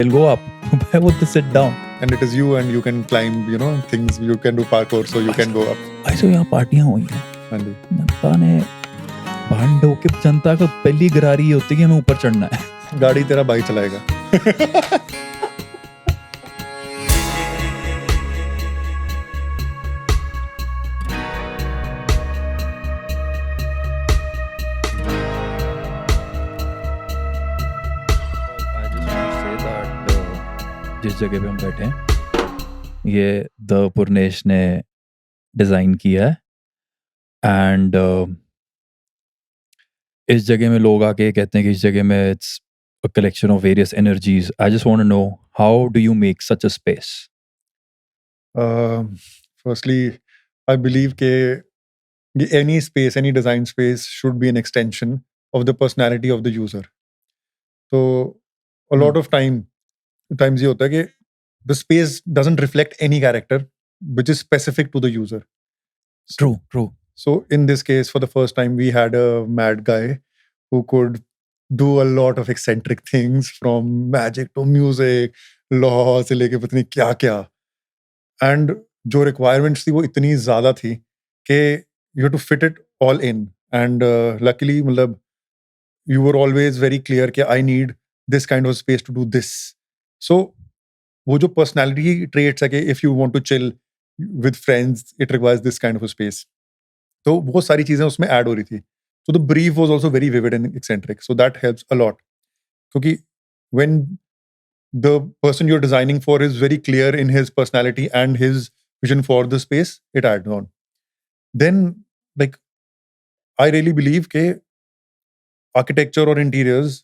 They'll go up. Why would they sit down? And it is you, and you can climb, things, you can do parkour, so you can go up. ऐसे यहाँ पार्टियां हुई हैं, हाँ जी। जनता ने भांड होके जनता को पहली गिरारी ये होती है कि हमें ऊपर चढ़ना है। गाड़ी तेरा भाई चलाएगा। I just want to say that जिस जगह पे हम बैठे हैं ये द पुरनेश ने डिजाइन किया है एंड इस जगह में लोग आके कहते हैं कि इस जगह में it's a collection of various energies. I just want to know how do you make such a space? Firstly, I believe that any space, any design space should be an extension of the personality of the user. So a lot of times ये होता है कि the space doesn't reflect any character which is specific to the user. True. So in this case, for the first time, we had a mad guy who could do a lot of eccentric things, from magic to music, law से लेके पता नहीं क्या क्या. And जो requirements थी वो इतनी ज़्यादा थी कि you have to fit it all in. And luckily मतलब you were always very clear कि I need this kind of space to do this. So वो जो personality traits है कि if you want to chill with friends, it requires this kind of a space. तो वो सारी चीजें उसमें ऐड हो रही थी. So the brief was also very vivid and eccentric. So that helps a lot. क्योंकि when the person you're designing for is very clear in his personality and his vision for the space, it adds on. Then, like, I really believe that architecture or interiors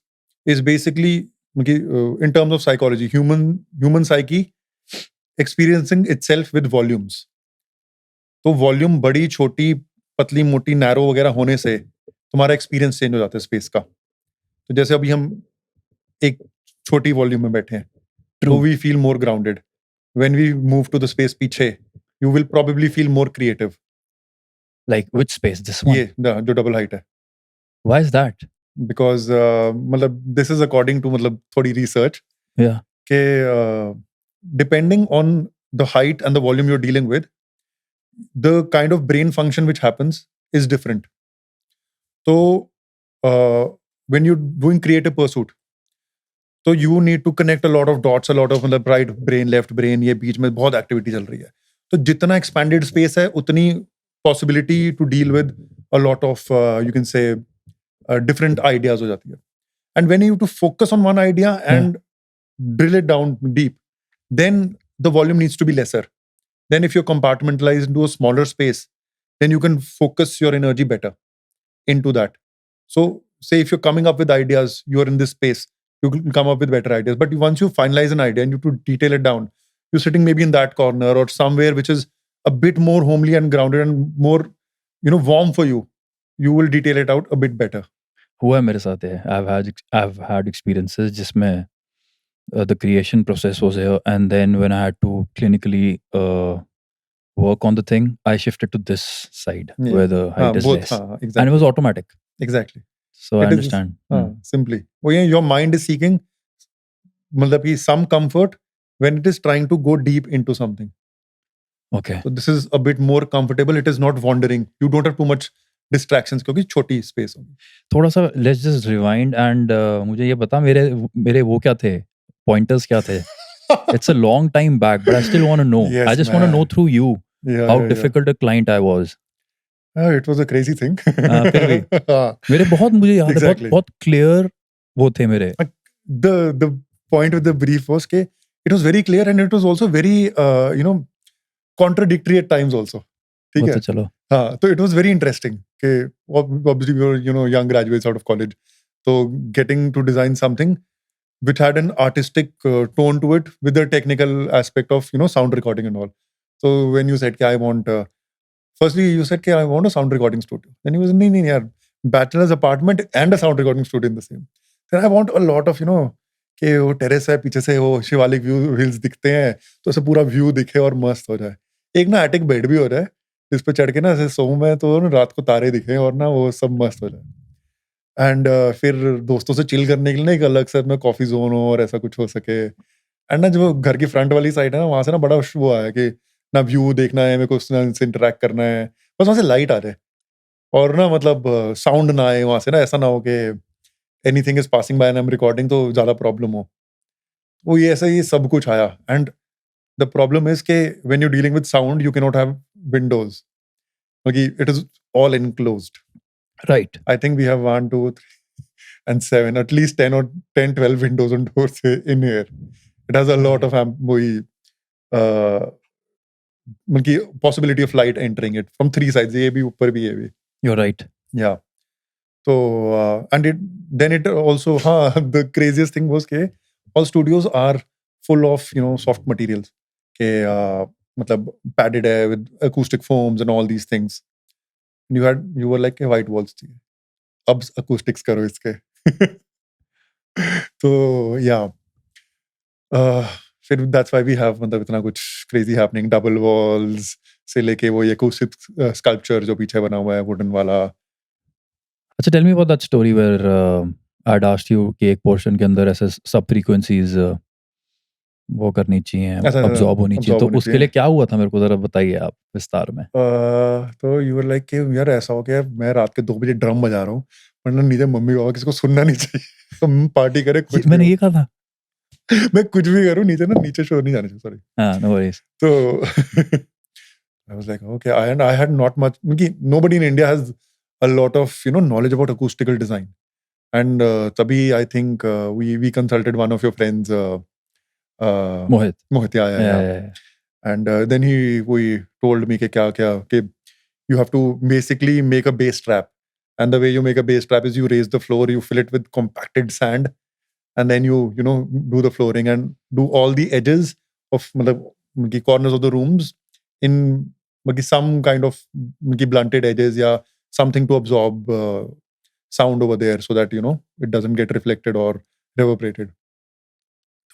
is basically, in terms of psychology, human psyche experiencing itself with volumes. तो volume बड़ी छोटी पतली मोटी narrow वगैरह होने से तुम्हारा experience change हो जाता है स्पेस का. तो जैसे अभी हम एक छोटी वॉल्यूम में बैठे हैं तो we feel more grounded. When we move to the space पीछे, you will probably feel more creative. Like which space? This one? ये जो डबल हाइट है, Why is that? बिकॉज मतलब दिस इज अकॉर्डिंग टू मतलब थोड़ी research Yeah. के depending on the height and the volume you are dealing with, the kind of brain function which happens is different. So when you're doing creative pursuit, so you need to connect a lot of dots, a lot of मतलब right brain, left brain, ये बीच में बहुत activity चल रही है. तो जितना expanded space है उतनी possibility to deal with a lot of you can say different ideas हो जाती है. And when you have to focus on one idea and drill it down deep, then the volume needs to be lesser. Then if you're compartmentalized into a smaller space, then you can focus your energy better into that. So say if you're coming up with ideas, you're in this space, you can come up with better ideas. But once you finalize an idea and you have to detail it down, you're sitting maybe in that corner or somewhere which is a bit more homely and grounded and more, warm for you. You will detail it out a bit better. हुआ है मेरे साथ है. I've had experiences जिसमें the creation process was here, and then when I had to clinically work on the thing, I shifted to this side where the height is both, less, exactly. and it was automatic. Exactly. So I It is, understand. Simply. Well, your mind is seeking मतलब कि some comfort when it is trying to go deep into something. Okay. So this is a bit more comfortable. It is not wandering. You don't have too much distractions क्योंकि छोटी space होगी. थोड़ा सा let's just rewind and मुझे ये बता मेरे वो क्या थे, pointers क्या थे? It's a long time back, but I still want to know. Yes, I just want to know through you how difficult a client I was. It was a crazy thing. फिर भी मुझे याद है Exactly. बहुत clear वो थे मेरे. The point with the brief was कि it was very clear and it was also very contradictory at times also. ठीक है. चलो. हाँ, तो it was very interesting कि obviously we were young graduates out of college, so getting to design something which had an artistic tone to it with the technical aspect of sound recording and all. So when you said कि I want firstly you said कि I want a sound recording studio, then he was नहीं यार, bachelor's apartment and a sound recording studio in the same. Then I want a lot of कि वो terrace है पीछे से वो Shivalik view hills दिखते हैं तो ऐसे पूरा व्यू दिखे और मस्त हो जाए. एक ना एटिक बेड भी हो रहा है जिस पे चढ़ के ना ऐसे सोऊं मैं तो रात को तारे दिखे और ना वो सब मस्त हो जाए. एंड फिर दोस्तों से चिल करने के लिए ना एक अलग से अपना कॉफी जोन हो और ऐसा कुछ हो सके। एंड ना जो घर की फ्रंट वाली साइड है ना, वहाँ से ना बड़ा वो आया कि ना व्यू देखना है मेरे को, उससे इंटरेक्ट करना है, बस वहाँ से लाइट आ जाए और ना मतलब साउंड ना आए वहाँ से, ना ऐसा ना हो कि anything is passing by and I am recording तो ज़्यादा प्रॉब्लम हो। वो ये ऐसा ही सब कुछ आया। एंड द प्रॉब्लम इज के when you dealing with sound you can not have windows, क्योंकि it is all enclosed. Right. I think we have 1, 2, 3, and 7, at least 10 or 10, 12 windows and doors in here. It has a lot of uh, possibility of light entering it from three sides. ये भी ऊपर भी ये भी. You're right. Yeah. So and it also the craziest thing was के all studios are full of soft materials. के मतलब padded है with acoustic foams and all these things. You were like white walls चाहिए. अब acoustics करो इसके। तो या फिर दैट्स व्हाई वी हैव मतलब इतना कुछ क्रेजी हैपनिंग, डबल वॉल्स से लेके वो ये acoustic स्कल्पचर जो पीछे बना हुआ है वुडन वाला। अच्छा, tell me about that story where I had asked you कि एक पोर्शन के अंदर ऐसे सब फ्रीक्वेंसीज वो करनी चाहिए, ऐसा अब्सॉर्ब होनी चाहिए, absorb तो होनी उसके चाहिए। लिए क्या हुआ था, मेरे को जरा बताइए आप विस्तार में। तो यू वर लाइक कि यार ऐसा हो गया, मैं रात के 2 बजे ड्रम बजा रहा हूँ, वरना नीचे मम्मी पापा किसी को सुनना नहीं चाहिए। हम पार्टी करें कुछ भी मैंने हो। ये कहा था। मैं कुछ भी करूँ नीचे शोर नहीं जाने चाहिए, सॉरी। हाँ, no worries. So I was like, okay, I had not much. Nobody in India has a lot of knowledge about acoustical design. And tabhi I think we consulted one of your friends, Mohit. Mohit. Yeah. And then we told me कि you have to basically make a bass trap. And the way you make a bass trap is you raise the floor, you fill it with compacted sand, and then you do the flooring and do all the edges of मतलब corners of the rooms in some kind of blunted edges, yeah, something to absorb sound over there so that it doesn't get reflected or reverberated.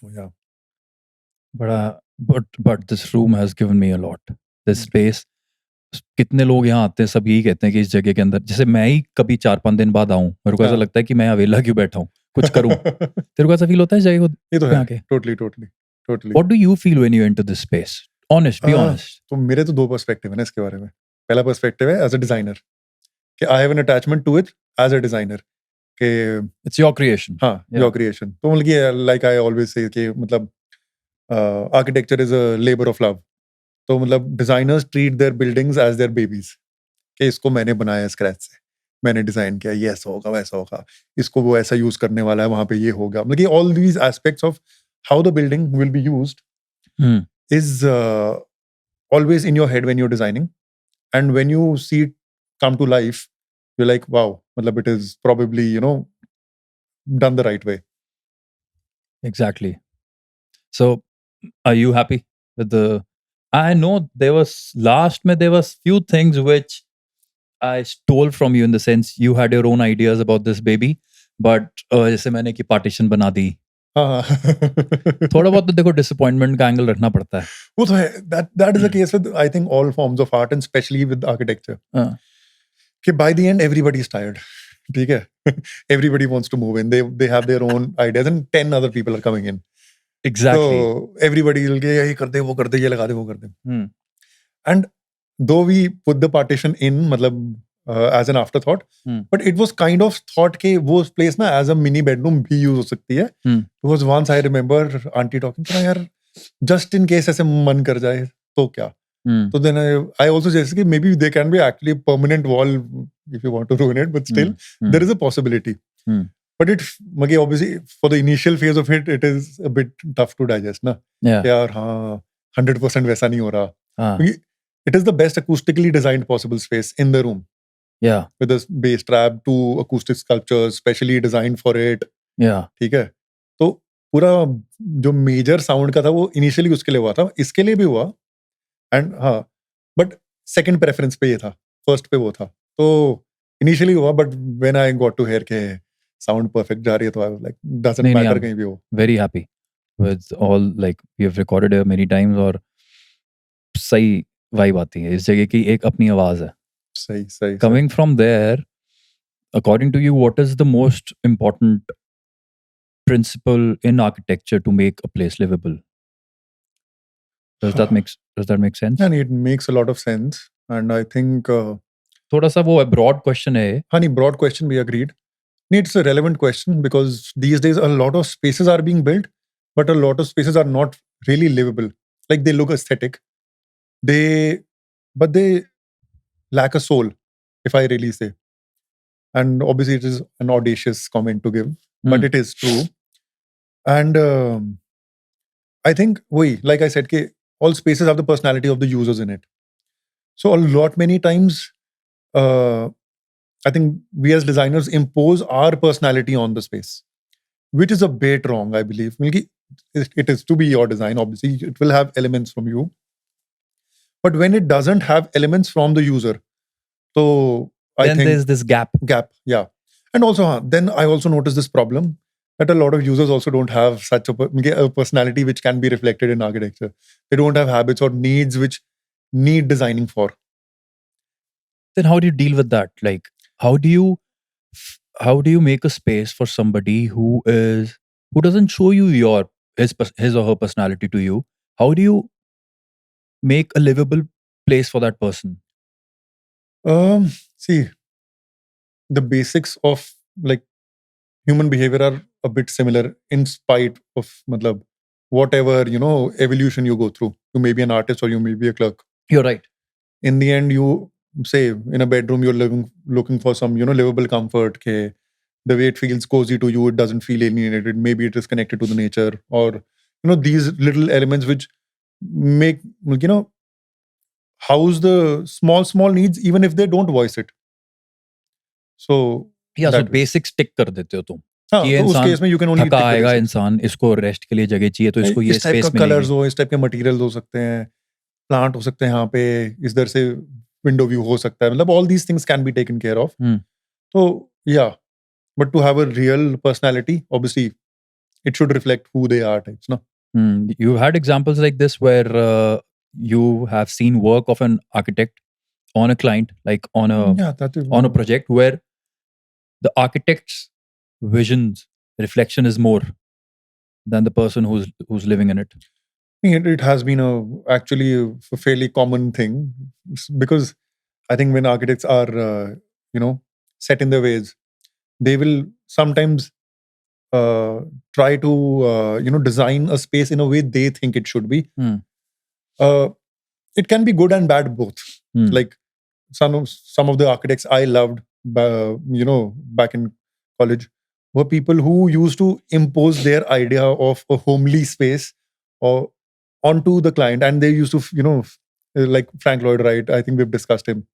So yeah. बड़ा but this room has given me a lot, this space. कितने लोग यहाँ आते हैं, सब यही कहते हैं कि इस जगह के अंदर, जैसे मैं ही कभी 4-5 दिन बाद आऊं, मेरे को ऐसा हाँ। लगता है कि मैं अवेला क्यों बैठा हूँ, कुछ करूं। तेरे को ऐसा फील होता है इस जगह को ये तो पे है, आके? Totally. What do you feel when you enter this space? Honest, be honest. तो मेरे तो 2 पर्सपेक्टिव है ना इसके बारे में। पहला पर्सपेक्टिव है एज़ अ डिजाइनर कि I have an attachment to it as a designer कि इट्स योर क्रिएशन। हाँ, योर क्रिएशन। तो मतलब कि लाइक आई ऑलवेज से कि मतलब architecture is a labour of love. तो मतलब designers treat their buildings as their babies कि इसको मैंने बनाया स्क्रैच से। मैंने डिजाइन किया, ये ऐसा होगा, वैसा होगा। इसको वो ऐसा यूज़ करने वाला है, वहाँ पे ये होगा। मतलब कि all these aspects of how the building will be used is always in your head when you're designing, and when you see it come to life you're like wow, matlab it is probably done the right way. Exactly. So, are you happy with the? I know there was there was few things which I stole from you, in the sense you had your own ideas about this baby, but जैसे मैंने कि partition बना दी, हाँ। थोड़ा बहुत तो देखो disappointment का एंगल रखना पड़ता है। वो तो है, that is the case with I think all forms of art and especially with architecture हाँ, कि by the end everybody is tired. ठीक है। Everybody wants to move in, they have their own ideas and 10 other people are coming in. exactly. So everybody will get ये कर दे, वो कर दे, ये लगा दे, वो कर दे. Hmm. And though we put the partition in matlab as an afterthought, but it was kind of thought कि वो place ना as a mini bedroom भी use हो सकती है. Because once I remember auntie talking कि यार just in case ऐसे मन कर जाए तो क्या. So then I also suggested कि maybe there can be actually a permanent wall if you want to ruin it, but still there is a possibility. But it obviously for the initial phase of it, it is a bit tough to digest ना. Yeah. यार हाँ 100% वैसा नहीं हो रहा. हाँ. It is the best acoustically designed possible space in the room. Yeah. With a bass trap, 2 acoustic sculptures specially designed for it. Yeah. ठीक है. तो पूरा जो मेजर साउंड का था वो इनिशियली उसके लिए हुआ था, इसके लिए भी हुआ. एंड हाँ, बट सेकंड प्रेफरेंस पे ये था, फर्स्ट पे वो था. तो इनिशियली हुआ, but when I got to hear के साउंड परफेक्ट जा रही है तो आई वाज लाइक डजंट नहीं, मैटर I'm कहीं भी हो. very happy with all, like we have recorded here many times, और सही वाइब आती है इस जगह की, एक अपनी आवाज है. सही. Coming from there, According to you, what is the most important principle in architecture to make a place livable? Does that make sense? And it makes a lot of sense. And I think, थोड़ा सा वो broad question है. honey, broad question, we agreed. It's a relevant question because these days a lot of spaces are being built, but a lot of spaces are not really livable. Like they look aesthetic, but they lack a soul, if I really say. And obviously, it is an audacious comment to give, but it is true. And I think, like I said, all spaces have the personality of the users in it. So many times, I think we as designers impose our personality on the space, which is a bit wrong, I believe. It is to be your design, obviously. It will have elements from you. But when it doesn't have elements from the user, so I Then think there's this gap. Yeah. And also, then I also noticed this problem that a lot of users also don't have such a personality which can be reflected in architecture. They don't have habits or needs which need designing for. Then how do you deal with that? Like, how do you make a space for somebody who doesn't show you his or her personality to you? How do you make a livable place for that person? See, the basics of like human behavior are a bit similar in spite of whatever evolution you go through. You may be an artist or you may be a clerk. You're right. In the end, you say in a bedroom you're looking for some livable comfort. Okay, the way it feels cozy to you, it doesn't feel alienated. Maybe it is connected to the nature, or these little elements which make house the small needs even if they don't voice it. So Yeah, so that way. basics टिक कर देते हो तुम हाँ, कि ये तो उस इंसान केस में you can only थका tick the आएगा, basics. इंसान इसको रेस्ट के लिए जगह चाहिए तो इसको ये इस टाइप स्पेस का कलर्स मिलेगी. हो, इस टाइप के मटेरियल्स हो सकते हैं, प्लांट हो सकते हैं यहाँ पे, इधर से विंडो व्यू हो सकता है. All these things can be taken care of. तो या but to have a real personality, obviously it should reflect who they are types, no? You had examples like this where you have seen work of an architect on a client, like on a project where the architect's vision's reflection is more than the person who's living in it. It has been actually a fairly common thing because I think when architects are set in their ways, they will sometimes try to design a space in a way they think it should be. It can be good and bad both. Like some of the architects I loved back in college were people who used to impose their idea of a homely space or onto the client, and they used to like Frank Lloyd Wright, I think we've discussed him.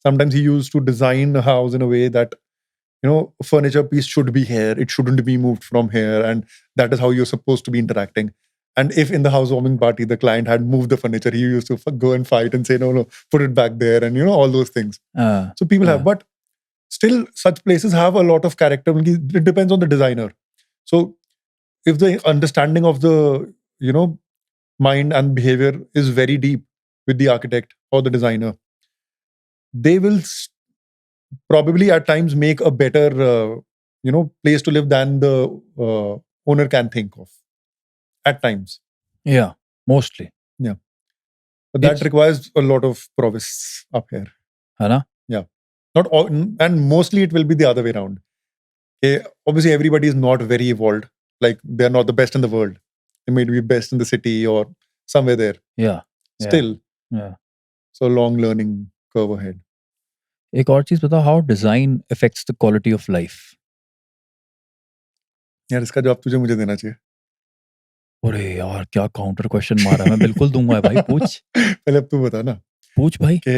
Sometimes he used to design a house in a way that a furniture piece should be here, it shouldn't be moved from here, and that is how you're supposed to be interacting. And if in the housewarming party the client had moved the furniture, he used to go and fight and say, no, put it back there, and all those things. So people have, but still such places have a lot of character. It depends on the designer. So if the understanding of the mind and behavior is very deep with the architect or the designer, they will probably at times make a better place to live than the owner can think of at times. Yeah, mostly. Yeah, but that requires a lot of prowess up here. Hana? Yeah, not all, and mostly it will be the other way around. Okay, obviously everybody is not very evolved. Like they're not the best in the world. They may be best in the city or somewhere there. Yeah. Still. Yeah. So long learning curve ahead. एक और चीज बताओ, how design affects the quality of life? यार इसका जवाब तुझे मुझे देना चाहिए. अरे यार क्या काउंटर क्वेश्चन मारा. मैं बिल्कुल दूंगा भाई, पूछ. पहले अब तू बता ना. पूछ भाई. कि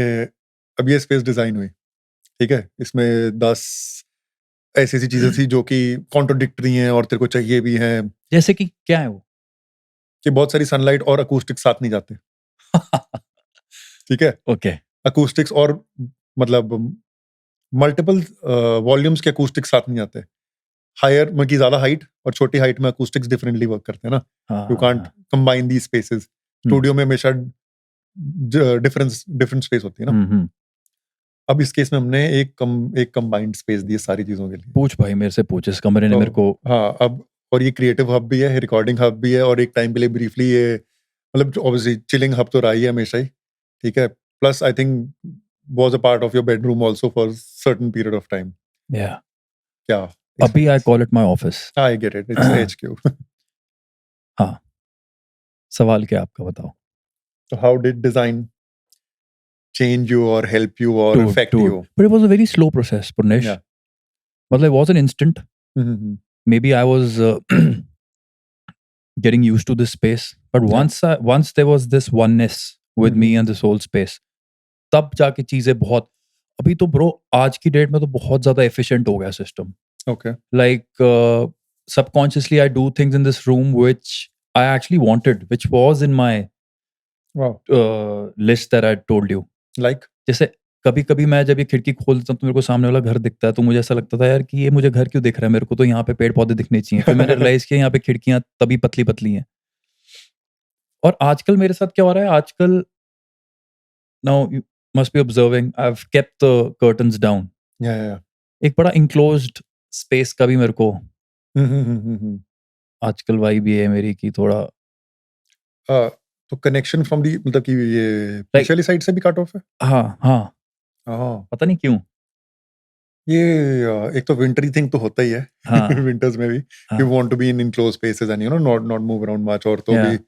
अब ये स्पेस डिजाइन हुई, ठीक है, इसमें 10 ऐसी चीजें थी जो कि कॉन्ट्रोडिक्टरी हैं और तेरे को चाहिए भी हैं. जैसे कि क्या है वो? कि बहुत सारी सनलाइट और अकूस्टिक साथ नहीं जाते. ठीक है. ओके. अकूस्टिक्स और मल्टीपल वॉल्यूम्स के अकूस्टिक साथ नहीं जाते. हायर मतलब ज्यादा हाइट और छोटी हाइट में अकूस्टिक्स डिफरेंटली वर्क करते हैं ना. You can't combine these spaces. Studio में हमेशा डिफरेंट स्पेस होती है ना. अब इस केस में हमने एक कंबाइंड स्पेस दी है सारी चीज़ों के लिए। पूछ भाई, मेरे से पूछ, इस कमरे ने मेरे तो को हाँ, अब और ये क्रिएटिव हब भी है, रिकॉर्डिंग हब भी है और एक टाइम के लिए ब्रीफली ये मतलब ऑब्वियसली चिलिंग हब तो रहा ही है हमेशा ही, ठीक है? Plus I think was a part of your bedroom also for certain period of time. या क्या? अभी I call it my office. I get it, it's HQ. हाँ, सवाल क्या है आपका, बताओ। So how did design change you or help you or Dude, affect dude, you? but it was a very slow process, Purnesh. Yeah. Well, it wasn't instant. Mm-hmm. Maybe I was getting used to this space, but Yeah. once there was this oneness with me and this whole space, तब जाके चीजें बहुत, अभी तो bro आज की date में तो बहुत ज्यादा एफिशिएंट हो गया system. Okay. Like subconsciously I do things in this room which I actually wanted, which was in my Wow. list that I told you. Like? जैसे कभी कभी मैं जब ये खिड़की खोल देता हूँ तो मेरे को सामने वाला घर दिखता है, तो मुझे ऐसा लगता था यार कि ये मुझे घर क्यों दिख रहा है, मेरे को तो यहाँ पे पेड़ पौधे दिखने चाहिए. फिर मैंने रियलाइज किया यहाँ पे खिड़कियां तभी पतली पतली हैं. और आजकल मेरे साथ क्या हो रहा है, आजकल now you must be observing, I have kept the curtains down. Yeah, yeah, yeah. एक बड़ा इंक्लोज्ड स्पेस का भी मेरे को Mm-hmm. आजकल वाइब ये है मेरी कि थोड़ा तो कनेक्शन फ्रॉम दी मतलब कि ये पीछे वाली साइड से भी कट ऑफ है? हाँ हाँ, हाँ, पता नहीं क्यों. ये एक तो विंटरी थिंग तो होता ही है हाँ विंटर्स में भी हाँ you want to be in enclose spaces and you know not move around much, और तो भी Yeah.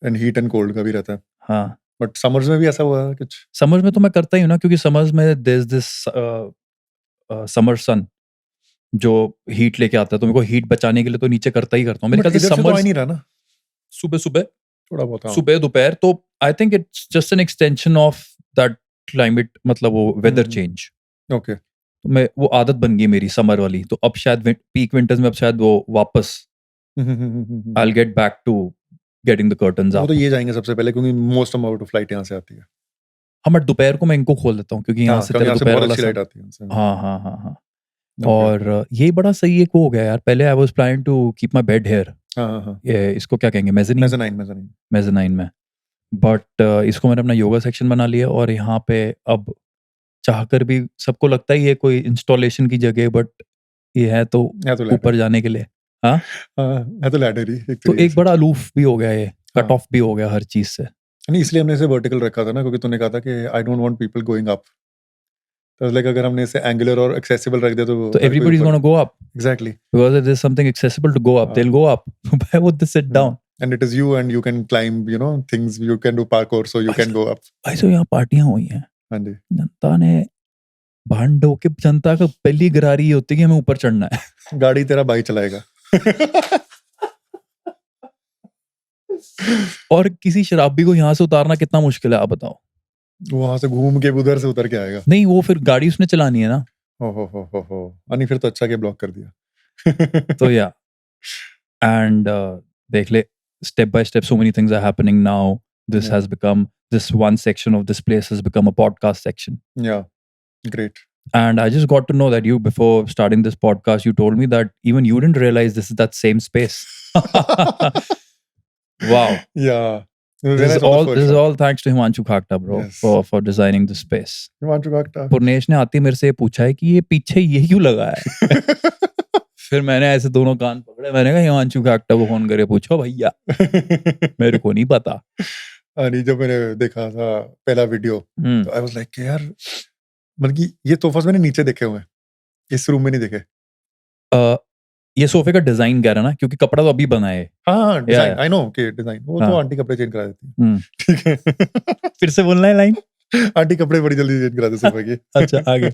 And heat and cold का भी रहता है, हाँ, बट समर्स में भी ऐसा हुआ है कुछ? समर्स में तो मैं करता ही हूँ ना, क्योंकि समर्स में देयर इज दिस समर सन जो हीट लेके आता है, तो मेरे को हीट बचाने के लिए तो नीचे करता ही करता हूँ. मेरे बट ख्याल से इधर से तो आ समर्स नहीं रहा ना सुबह सुबह थोड़ा बहुत? हाँ. सुबह दोपहर, तो I think it's just an extension of that climate, मतलब वो वेदर हम्म. चेंज. ओके. मैं वो आदत बन गई मेरी समर वाली, तो अब शायद पीक विंटर्स में अब शायद वो वापस I will get back to getting the curtains वो अप. तो ये जाएंगे सबसे पहले क्योंकि मोस्ट अमाउंट ऑफ फ्लाइट यहाँ से आती है. हाँ, बट दोपहर को मैं इनको खोल देता हूँ क्योंकि यहाँ हाँ, से क्योंकि तेरा यहाँ से दोपहर बहुत वाला अच्छी लाइट सन. आती है यहाँ से. हाँ हाँ हाँ हाँ. Okay. और ये बड़ा सही एक वो हो गया यार. पहले I was planning to keep my bed here, हाँ हाँ हाँ. ये इसको क्या कहेंगे, मेज़ानीन. मेज़ानाइन. मेज़ानाइन में. बट इसको मैंने अपना योगा सेक्शन बना लिया, और यहाँ पे अब चाहकर भी सबको लगता है ये कोई इंस्टॉलेशन की जगह, बट ये है तो है तो लैडर. ऊपर जाने के लिए. हाँ, हाँ, है तो लैडर ही एक तो तरीके एक से. बड़ा अलूफ भी हो गया, ये कट हाँ. ऑफ भी हो गया हर चीज से. नहीं, इसलिए हमने इसे वर्टिकल रखा था ना, क्योंकि तूने कहा था कि I don't want people going up. तो लाइक अगर हमने इसे एंगुलर और एक्सेसिबल रख दिया तो तो everybody is gonna go up, exactly. Because it is something accessible to go up, they will go up. Why would they sit down? And it is you and you can climb you know things, you can do parkour so you can go up. भाई so यहाँ पार्टियां हुई हैं, हाँ जी. जनता ने भांडो के, जनता का पहली गरारी ये होती है कि हमें ऊपर चढ़ना है. गाड़ी तेरा भाई चलाएगा. और किसी शराबी को यहाँ से उतारना कितना मुश्किल है, आप बताओ. वहां से घूम के उधर से उतर के आएगा. नहीं, वो फिर गाड़ी उसने चलानी है ना. हो. नहीं, फिर तो अच्छा के ब्लॉक कर दिया. तो या एंड देख ले, step by step so many things are happening now. This Yeah. has become, this one section of this place has become a podcast section. Yeah, great. And I just got to know that you, before starting this podcast, you told me that even you didn't realize this is that same space. Wow. Yeah. When This I is saw the all first this is shot. all thanks to Himanshu Khakta, bro, Yes. for designing this space. Himanshu Khakta. पुर्नेश ने आते ही मेरे से ये पूछा है कि ये पीछे ये क्यों लगा है. फिर मैंने ऐसे दोनों कान पकड़े, मैंने कहा हिमांशु खाक्टा को फोन करे पूछो भैया, मेरे को नहीं पता. नहीं, जब मैंने देखा था पहला वीडियो तो आई वाज लाइक यार, मतलब कि ये तोहफा मैंने नीचे देखे हुए हैं, इस रूम में नहीं देखे. ये सोफे का डिजाइन कह रहा ना, क्योंकि कपड़ा तो अभी बना है. हाँ, डिजाइन yeah. आई नो कि डिजाइन वो तो हाँ. आंटी कपड़े चेंज करा देती है. ठीक है. फिर से बोलना है लाइन. आंटी कपड़े बड़ी जल्दी चेंज करा देती सोफे के. अच्छा, आगे.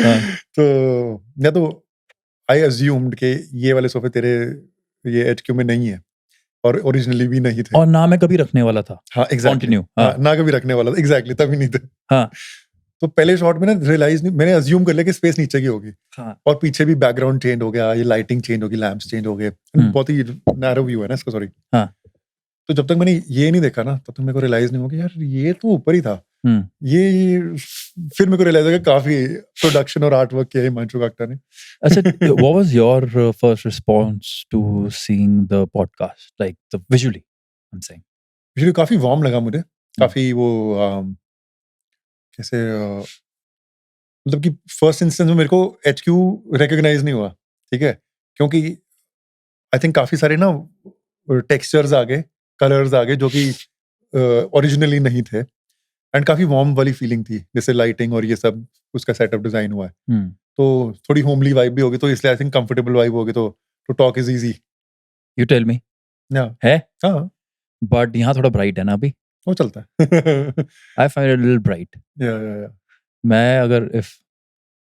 हाँ. तो या तो आई अज्यूम्ड कि ये वाले सोफे तेरे ये एचक्यू में नहीं है और ओरिजिनली भी नहीं थे. और ना मैं कभी रखने वाला था. हाँ, एग्जैक्टली. कंटिन्यू. हाँ, ना कभी रखने वाला था. एग्जैक्टली, तभी नहीं थे. हाँ. तो पहले शॉट में ना रियलाइज नहीं, मैंने अज्यूम कर लिया कि स्पेस नीचे की होगी. हाँ. और पीछे भी बैकग्राउंड चेंज हो गया, ये लाइटिंग चेंज होगी, लैंप्स चेंज हो गए. बहुत ही नैरो व्यू है ना इसका. सॉरी. हाँ. तो जब तक मैंने ये नहीं देखा ना, तब तक मेरे को रियलाइज नहीं हुआ कि यार ये तो ऊपर ही था. ये फिर मेरे को रियलाइज हुआ कि काफी प्रोडक्शन और आर्ट वर्क किया है हिमांशु खाक्टा ने. अच्छा, what was your first response to seeing the podcast, like the visually I'm saying? Visually काफी वार्म लगा मुझे. काफी वो कैसे मतलब कि फर्स्ट इंस्टेंस में मेरे को एचक्यू रिकॉग्नाइज नहीं हुआ, ठीक है, क्योंकि आई थिंक काफी सारे ना टेक्सचर्स आ गए, कलर्स आ गए जो कि ओरिजिनली नहीं थे, एंड काफी वार्म वाली फीलिंग थी, जैसे लाइटिंग और ये सब उसका सेटअप डिजाइन हुआ है, हम्म, तो थोड़ी होमली वाइब भी होगी, तो इसलिए आई थिंक कंफर्टेबल वाइब होगी, तो to talk is easy. You tell me या है, हाँ, बट यहाँ थोड़ा ब्राइट है ना अभी. वो चलता है। I find it little bright. या मैं अगर if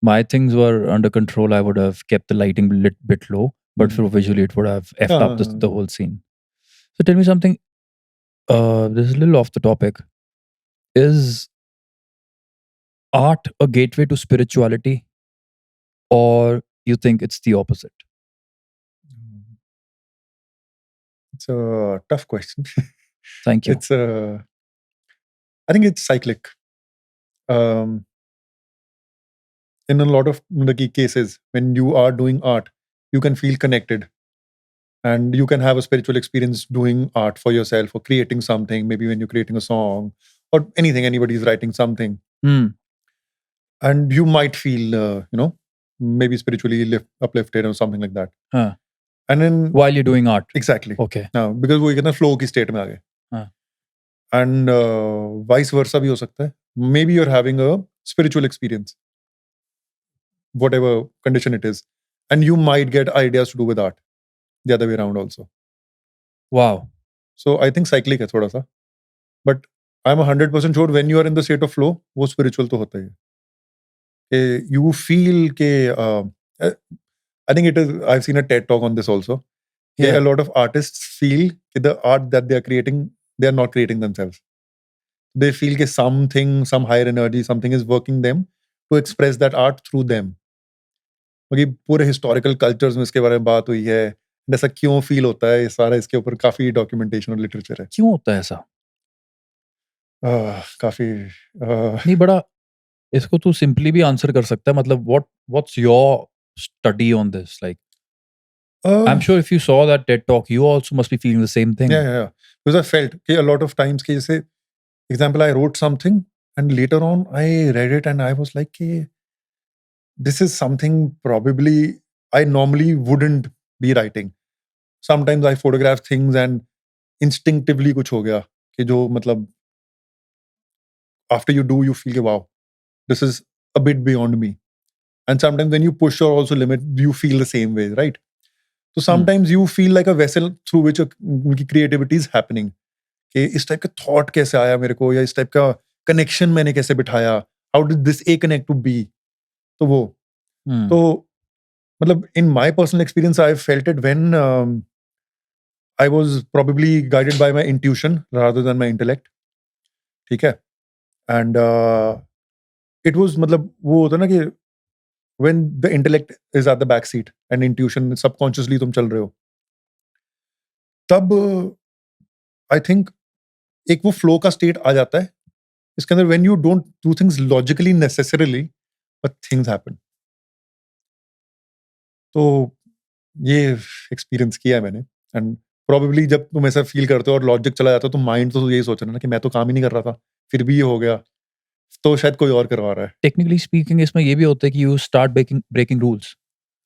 my things were under control, I would have kept the lighting bit low, but for visually it would have effed up the whole scene. So tell me something. This is a little off the topic. Is art a gateway to spirituality, or you think it's the opposite? It's a tough question. Thank you. It's I think it's cyclic. Um, in a lot of like, cases, when you are doing art, you can feel connected, and you can have a spiritual experience doing art for yourself or creating something. Maybe when you're creating a song or anything, anybody's writing something, Hmm. and you might feel, maybe spiritually uplifted or something like that. Huh. And then While you're doing art. exactly Okay. now, because वो कहते हैं flow की state में आ गए, हाँ. and vice versa भी हो सकता है. Maybe you're having a spiritual experience, whatever condition it is, and you might get ideas to do with art the other way around also. Wow. So I think cyclic है थोड़ा सा, but I'm 100% sure when you are in the state of flow, वो spiritual तो होता ही है. You feel के I think it is. I've seen a TED talk on this also. Yeah. A lot of artists feel that the art that they are creating, they are not creating themselves. They feel that something, some higher energy, something is working them to express that art through them. क्योंकि पूरे historical cultures में इसके बारे में बात हुई है, ऐसा क्यों फील होता है, ये सारा इसके ऊपर काफी डॉक्यूमेंटेशन और लिटरेचर है. क्यों होता है ऐसा? काफी नहीं, बड़ा इसको तू सिंपली भी आंसर कर सकता है. मतलब what's your study on this? Like, I'm sure if you saw that TED talk, you also must be feeling the same thing. Yeah. Because I felt कि a lot of times कि जैसे example, I wrote something and later on I read it and I was like कि this is something probably I normally wouldn't be writing. Sometimes I photograph things and instinctively कुछ हो गया कि जो मतलब after you do you feel कि wow, this is a bit beyond me. And sometimes when you push your also limit, you feel the same way, right? So sometimes you feel like a vessel through which उनकी creativity is happening. कि इस type का thought कैसे आया मेरे को, या इस टाइप का कनेक्शन मैंने कैसे बिठाया, how did this a connect to be. तो वो Hmm. तो मतलब in my personal experience I felt it when I was probably guided by my intuition rather than my intellect. ठीक है, एंड इट वाज मतलब वो होता है ना कि when the intellect is at the back seat and intuition subconsciously तुम चल रहे हो, तब आई थिंक एक वो फ्लो का स्टेट आ जाता है इसके अंदर, when you don't do things logically necessarily but things happen. तो ये एक्सपीरियंस किया है मैंने, एंड प्रोबेबली जब तुम ऐसा फील करते हो और लॉजिक चला जाता है तो माइंड तो यही सोच रहा है ना कि मैं तो काम ही नहीं कर रहा था, फिर भी ये हो गया, तो शायद कोई और करवा रहा है. Technically speaking, इसमें ये भी होता है कि you start breaking rules.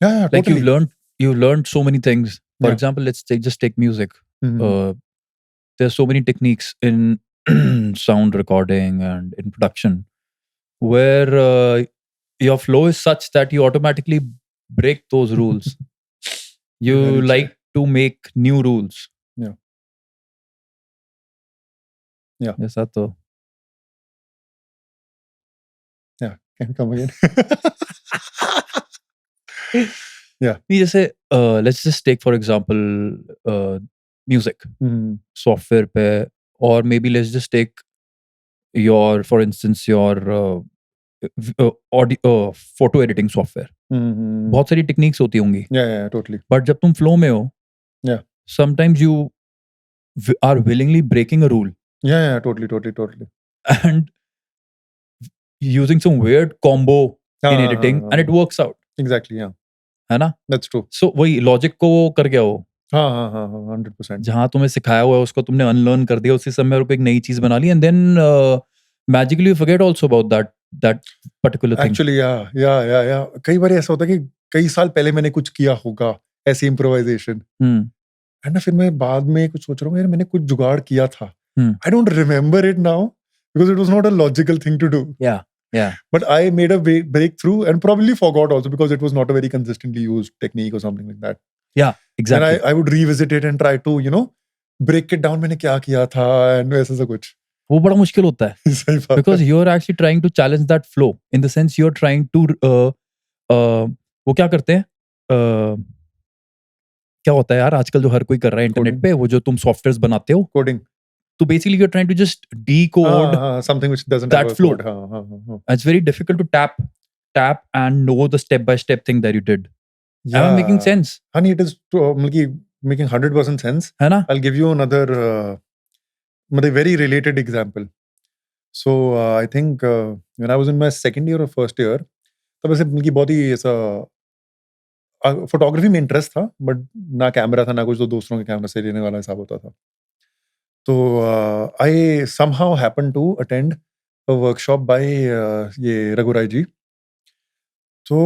Yeah, Like totally. you've learned so many things. For Yeah. example, just take music. Mhm. There's so many techniques in sound recording and in production where your flow is such that you automatically break those rules. You Very true. like to make new rules. Yeah. Yeah. ऐसा तो Yeah, can come again. नहीं, जैसे let's just take for example music Mhm. software पे, or maybe let's just take for instance your audio photo editing software. Mhm. बहुत सारी techniques होती होंगी, Yeah, totally. But जब तुम फ्लो में हो, Yeah. sometimes you are willingly breaking a rule Yeah, totally. and using some weird combo in editing and it works out. Exactly, yeah. है ना? That's true. So वही logic को वो कर गया हो, हाँ, 100%. जहाँ तुम्हें सिखाया हुआ है उसको तुमने अनलर्न कर दिया, उसी समय पे एक नई चीज बना ली, and then magically you forget also about that that particular thing? Actually या कई बार ऐसा होता है कि कई साल पहले मैंने कुछ किया होगा ऐसी इम्प्रोवाइजेशन, Hmm. एंड ना फिर मैं बाद में कुछ सोच रहा हूँ यार मैंने कुछ जुगाड़ किया था. Hmm. I don't remember it now because it was not a logical thing to do. Yeah. Yeah. But I made a breakthrough and probably forgot also because it was not a very consistently used technique or something like that. Yeah. Exactly. And I would revisit it and try to, break it down. मैंने क्या किया था and ऐसा सा कुछ. वो बड़ा मुश्किल होता है. सही बात Because है. you're actually trying to challenge that flow. In the sense you're trying to वो क्या करते हैं? क्या होता है यार आजकल जो हर कोई कर रहा है इंटरनेट Coding. पे, वो जो तुम सॉफ्टवेयर्स बनाते हो, Coding. तो basically you're trying to just decode Something which doesn't that have a flow. code. It's very difficult to tap and know the step by step thing that you did. Yeah. Am I making sense? Honey, it is making 100% sense. है ना? I'll give you another very related example. So I think when I was in my second year or first year, तब ऐसे मतलब बहुत ही ऐसा photography में interest था, but ना कैमरा था ना कुछ, तो दूसरों के कैमरा से लेने वाला हिसाब होता था. तो I somehow happen to attend a workshop bye ये रघुराय जी. तो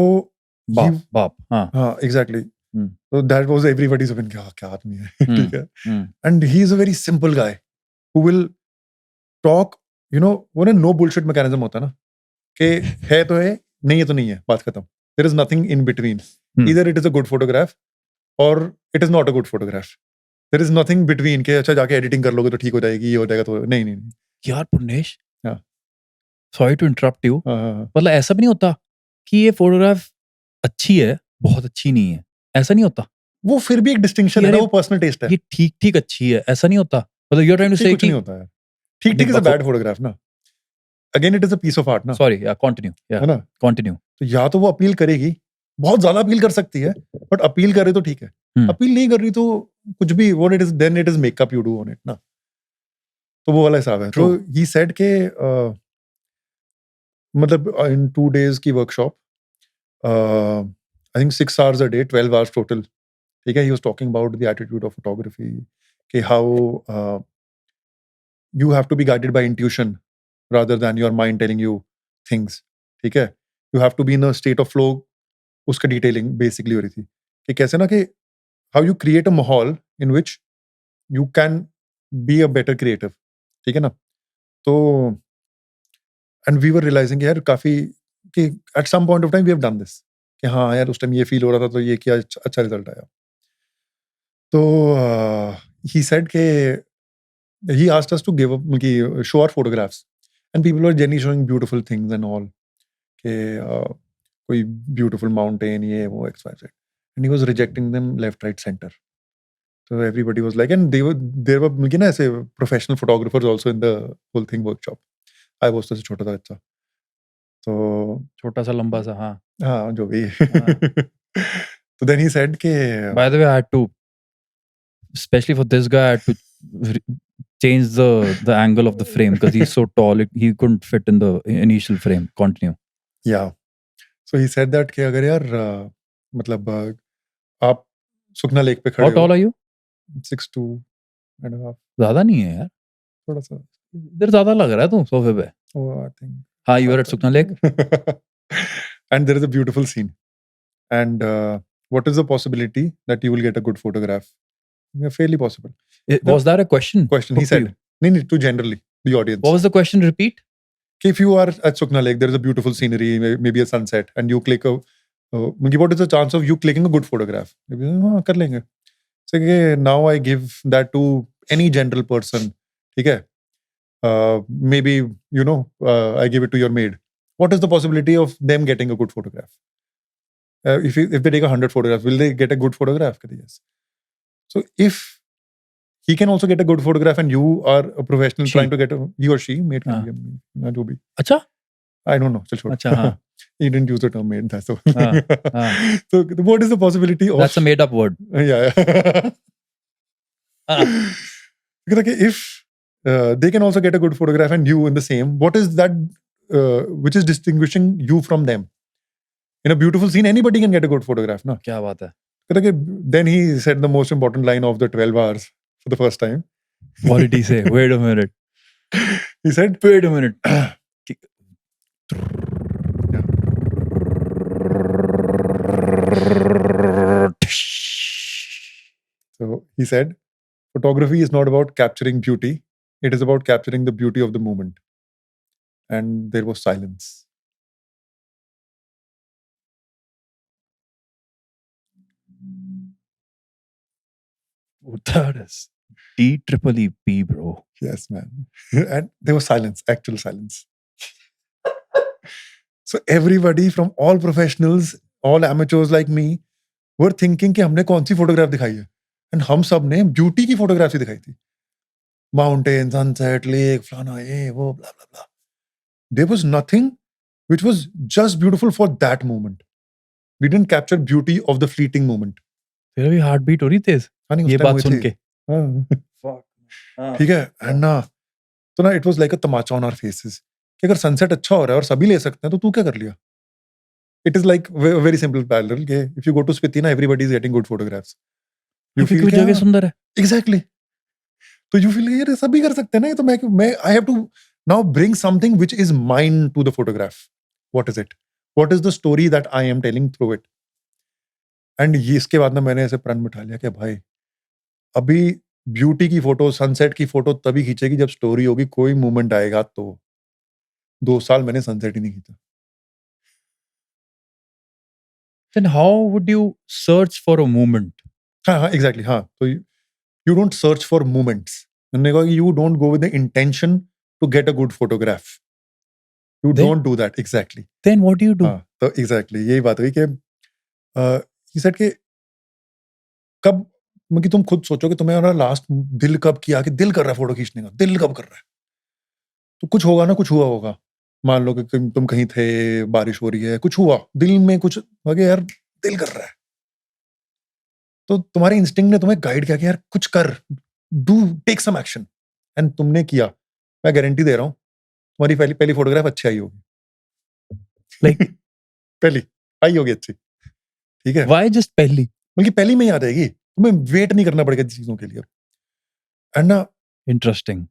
बाप हाँ एग्जैक्टली. तो दैट वाज एवरीबॉडीज ओपिनियन, क्या आदमी है. ठीक है. And he is a very simple guy who will talk, वो ना नो बुलशिट मैकेनिज्म होता है ना, कि है तो है, नहीं है तो नहीं है, बात खत्म. There is nothing in between. Either it is a good photograph or it is not a good photograph. There is nothing between के अच्छा जाके एडिटिंग कर लोगे तो ठीक हो जाएगी, ये हो जाएगा, तो नहीं. यार पुर्नेश, हाँ. सॉरी टू इंटरप्ट यू, हाँ. मतलब ऐसा भी नहीं होता कि ये फोटोग्राफ अच्छी है, बहुत अच्छी नहीं है, ऐसा नहीं होता. वो फिर भी एक डिस्टिंक्शन है ना, वो पर्सनल टेस्ट है. ये ठीक ठीक अच्छी है, ऐसा नहीं होता. मतलब यू आर ट्राइंग टू से कुछ कि नहीं होता है. ठीक ठीक इज अ बैड फोटोग्राफ ना. Again it is a piece of art ना. Sorry, continue. है ना, कंटिन्यू. तो या तो वो अपील करेगी, बहुत ज्यादा अपील कर सकती है, बट अपील करे तो ठीक है. अपील नहीं कर रही तो कुछ भी, what it is, then it is makeup you do on it ना. तो वो वाला हिसाब है. तो ही सेड के मतलब इन 2 days की workshop, I think 6 hours a day, 12 hours total. ठीक है. He was talking about the attitude of photography, कि how you have to be guided by intuition rather than your mind telling you things. ठीक है. You have to be in a state of flow. उसका detailing basically हो रही थी कि कैसे ना, कि how you create a माहौल in which you can be a better creative. ठीक है ना. तो and we were realizing यार काफी कि at some point of time we have done this, कि हाँ यार उस टाइम ये फील हो रहा था, तो ये किया, अच्छा रिजल्ट आया. तो he said के he asked us to show our photographs, and people were genuinely showing beautiful things and all, के कोई beautiful mountain, ये वो XYZ, and he was rejecting them left, right, center. So everybody was like, and there were ना ऐसे professional photographers also in the whole thing workshop. I was तो छोटा था अच्छा, तो छोटा सा लंबा सा, हाँ जो भी. So then he said के by the way I had to, especially for this guy, I had to change the angle of the frame because he's so tall, he couldn't fit in the initial frame. Continue. Yeah. So he said that कि अगर यार मतलब आप सुखना lake पे खड़े How tall are you? 6'2.5". ज्यादा नहीं है यार, थोड़ा सा. इधर ज्यादा लग रहा है तू सोफे पे. Oh, I think. हाँ, you are at Sukna Lake. And there is a beautiful scene. And what is the possibility that you will get a good photograph? Yeah, fairly possible. Was that a question? He said. No, to generally the audience. What was the question? Repeat. If you are at Sukna Lake, there is a beautiful scenery, maybe a sunset, and you click a. What is the chance of you clicking a good photograph? Maybe, कर लेंगे. So now I give that to any general person. Okay. Maybe I give it to your maid. What is the possibility of them getting a good photograph? If they take 100 photographs, will they get a good photograph? Yes. So if he can also get a good photograph and you are a professional trying to get he or she, maid can be, जो भी. अच्छा? I don't know. चल छोड़. अच्छा, हाँ. He didn't use the term maid. That's the So what is the possibility of? That's a made up word. Yeah. Because if they can also get a good photograph and you in the same, what is that which is distinguishing you from them? In a beautiful scene, anybody can get a good photograph, na? क्या बात है? Then he said the most important line of the 12 hours for the first time. What did he say? Wait a minute. He said, wait a minute. So he said, photography is not about capturing beauty, it is about capturing the beauty of the moment. And there was silence. That is DEEP, bro. Yes, man. And there was silence, actual silence. So everybody from all professionals, all amateurs like me, were thinking कि हमने कौन सी photograph दिखाई है and हम सब ने beauty की photograph ही दिखाई थी माउंटेन सनसेट लेक फलाना ये वो blah blah blah. There was nothing which was just beautiful for that moment. We didn't capture beauty of the fleeting moment. तेरा भी हार्ट बीट हो रही तेज हाँ नहीं उस ये टाइम बात हुई सुन थी के हाँ, ठीक है एंड ना तो ना it was like a Tamasha on our faces कि अगर सनसेट अच्छा हो रहा है और सभी ले सकते हैं तो तू क्या कर लिया it is like very simple parallel के if you go to Spiti ना everybody is getting good photographs you feel क्योंकि वो जगह सुंदर है एग्जैक्टली तो यू फील ये सभी कर सकते हैं ना ये तो मैं I have to now bring something which is mine to the photograph what is it what is the story that I am telling through it and ये इसके बाद ना मैंने ऐसे प्रण बिठा लिया कि भाई अभी ब्यूटी की फोटो सनसेट की फोटो तभी खींचेगी जब स्टोरी होगी कोई मूवमेंट आएगा तो 2 साल मैंने सनसेट ही नहीं खींचा then how would you search for a moment हाँ हाँ एग्जैक्टली हाँ तो you don't search for movements मैंने कहा you don't go with the intention to get a good photograph you Then- don't do that exactly then what do you do हाँ तो exactly यही बात हुई कि he said कि कब मतलब कि तुम खुद सोचो कि तुम्हें लास्ट दिल कब किया कि दिल कर रहा है फोटो खींचने का दिल कब कर रहा है तो कुछ होगा ना कुछ हुआ होगा मान लो कि तुम कहीं थे बारिश हो रही है कुछ हुआ दिल में कुछ लगे यार दिल कर रहा है तो तुम्हारे इंस्टिंक्ट ने तुम्हें गाइड किया कि यार कुछ कर do take some action and तुमने किया मैं गारंटी दे रहा हूँ तुम्हारी पहली पहली फोटोग्राफ अच्छी आई होगी like पहली आई होगी अच्छी ठीक है why just पहली बल्कि पहली में ही आ जाएगी तुम्हें वेट नहीं करना पड़ेगा चीजों के लिए एंड ना interesting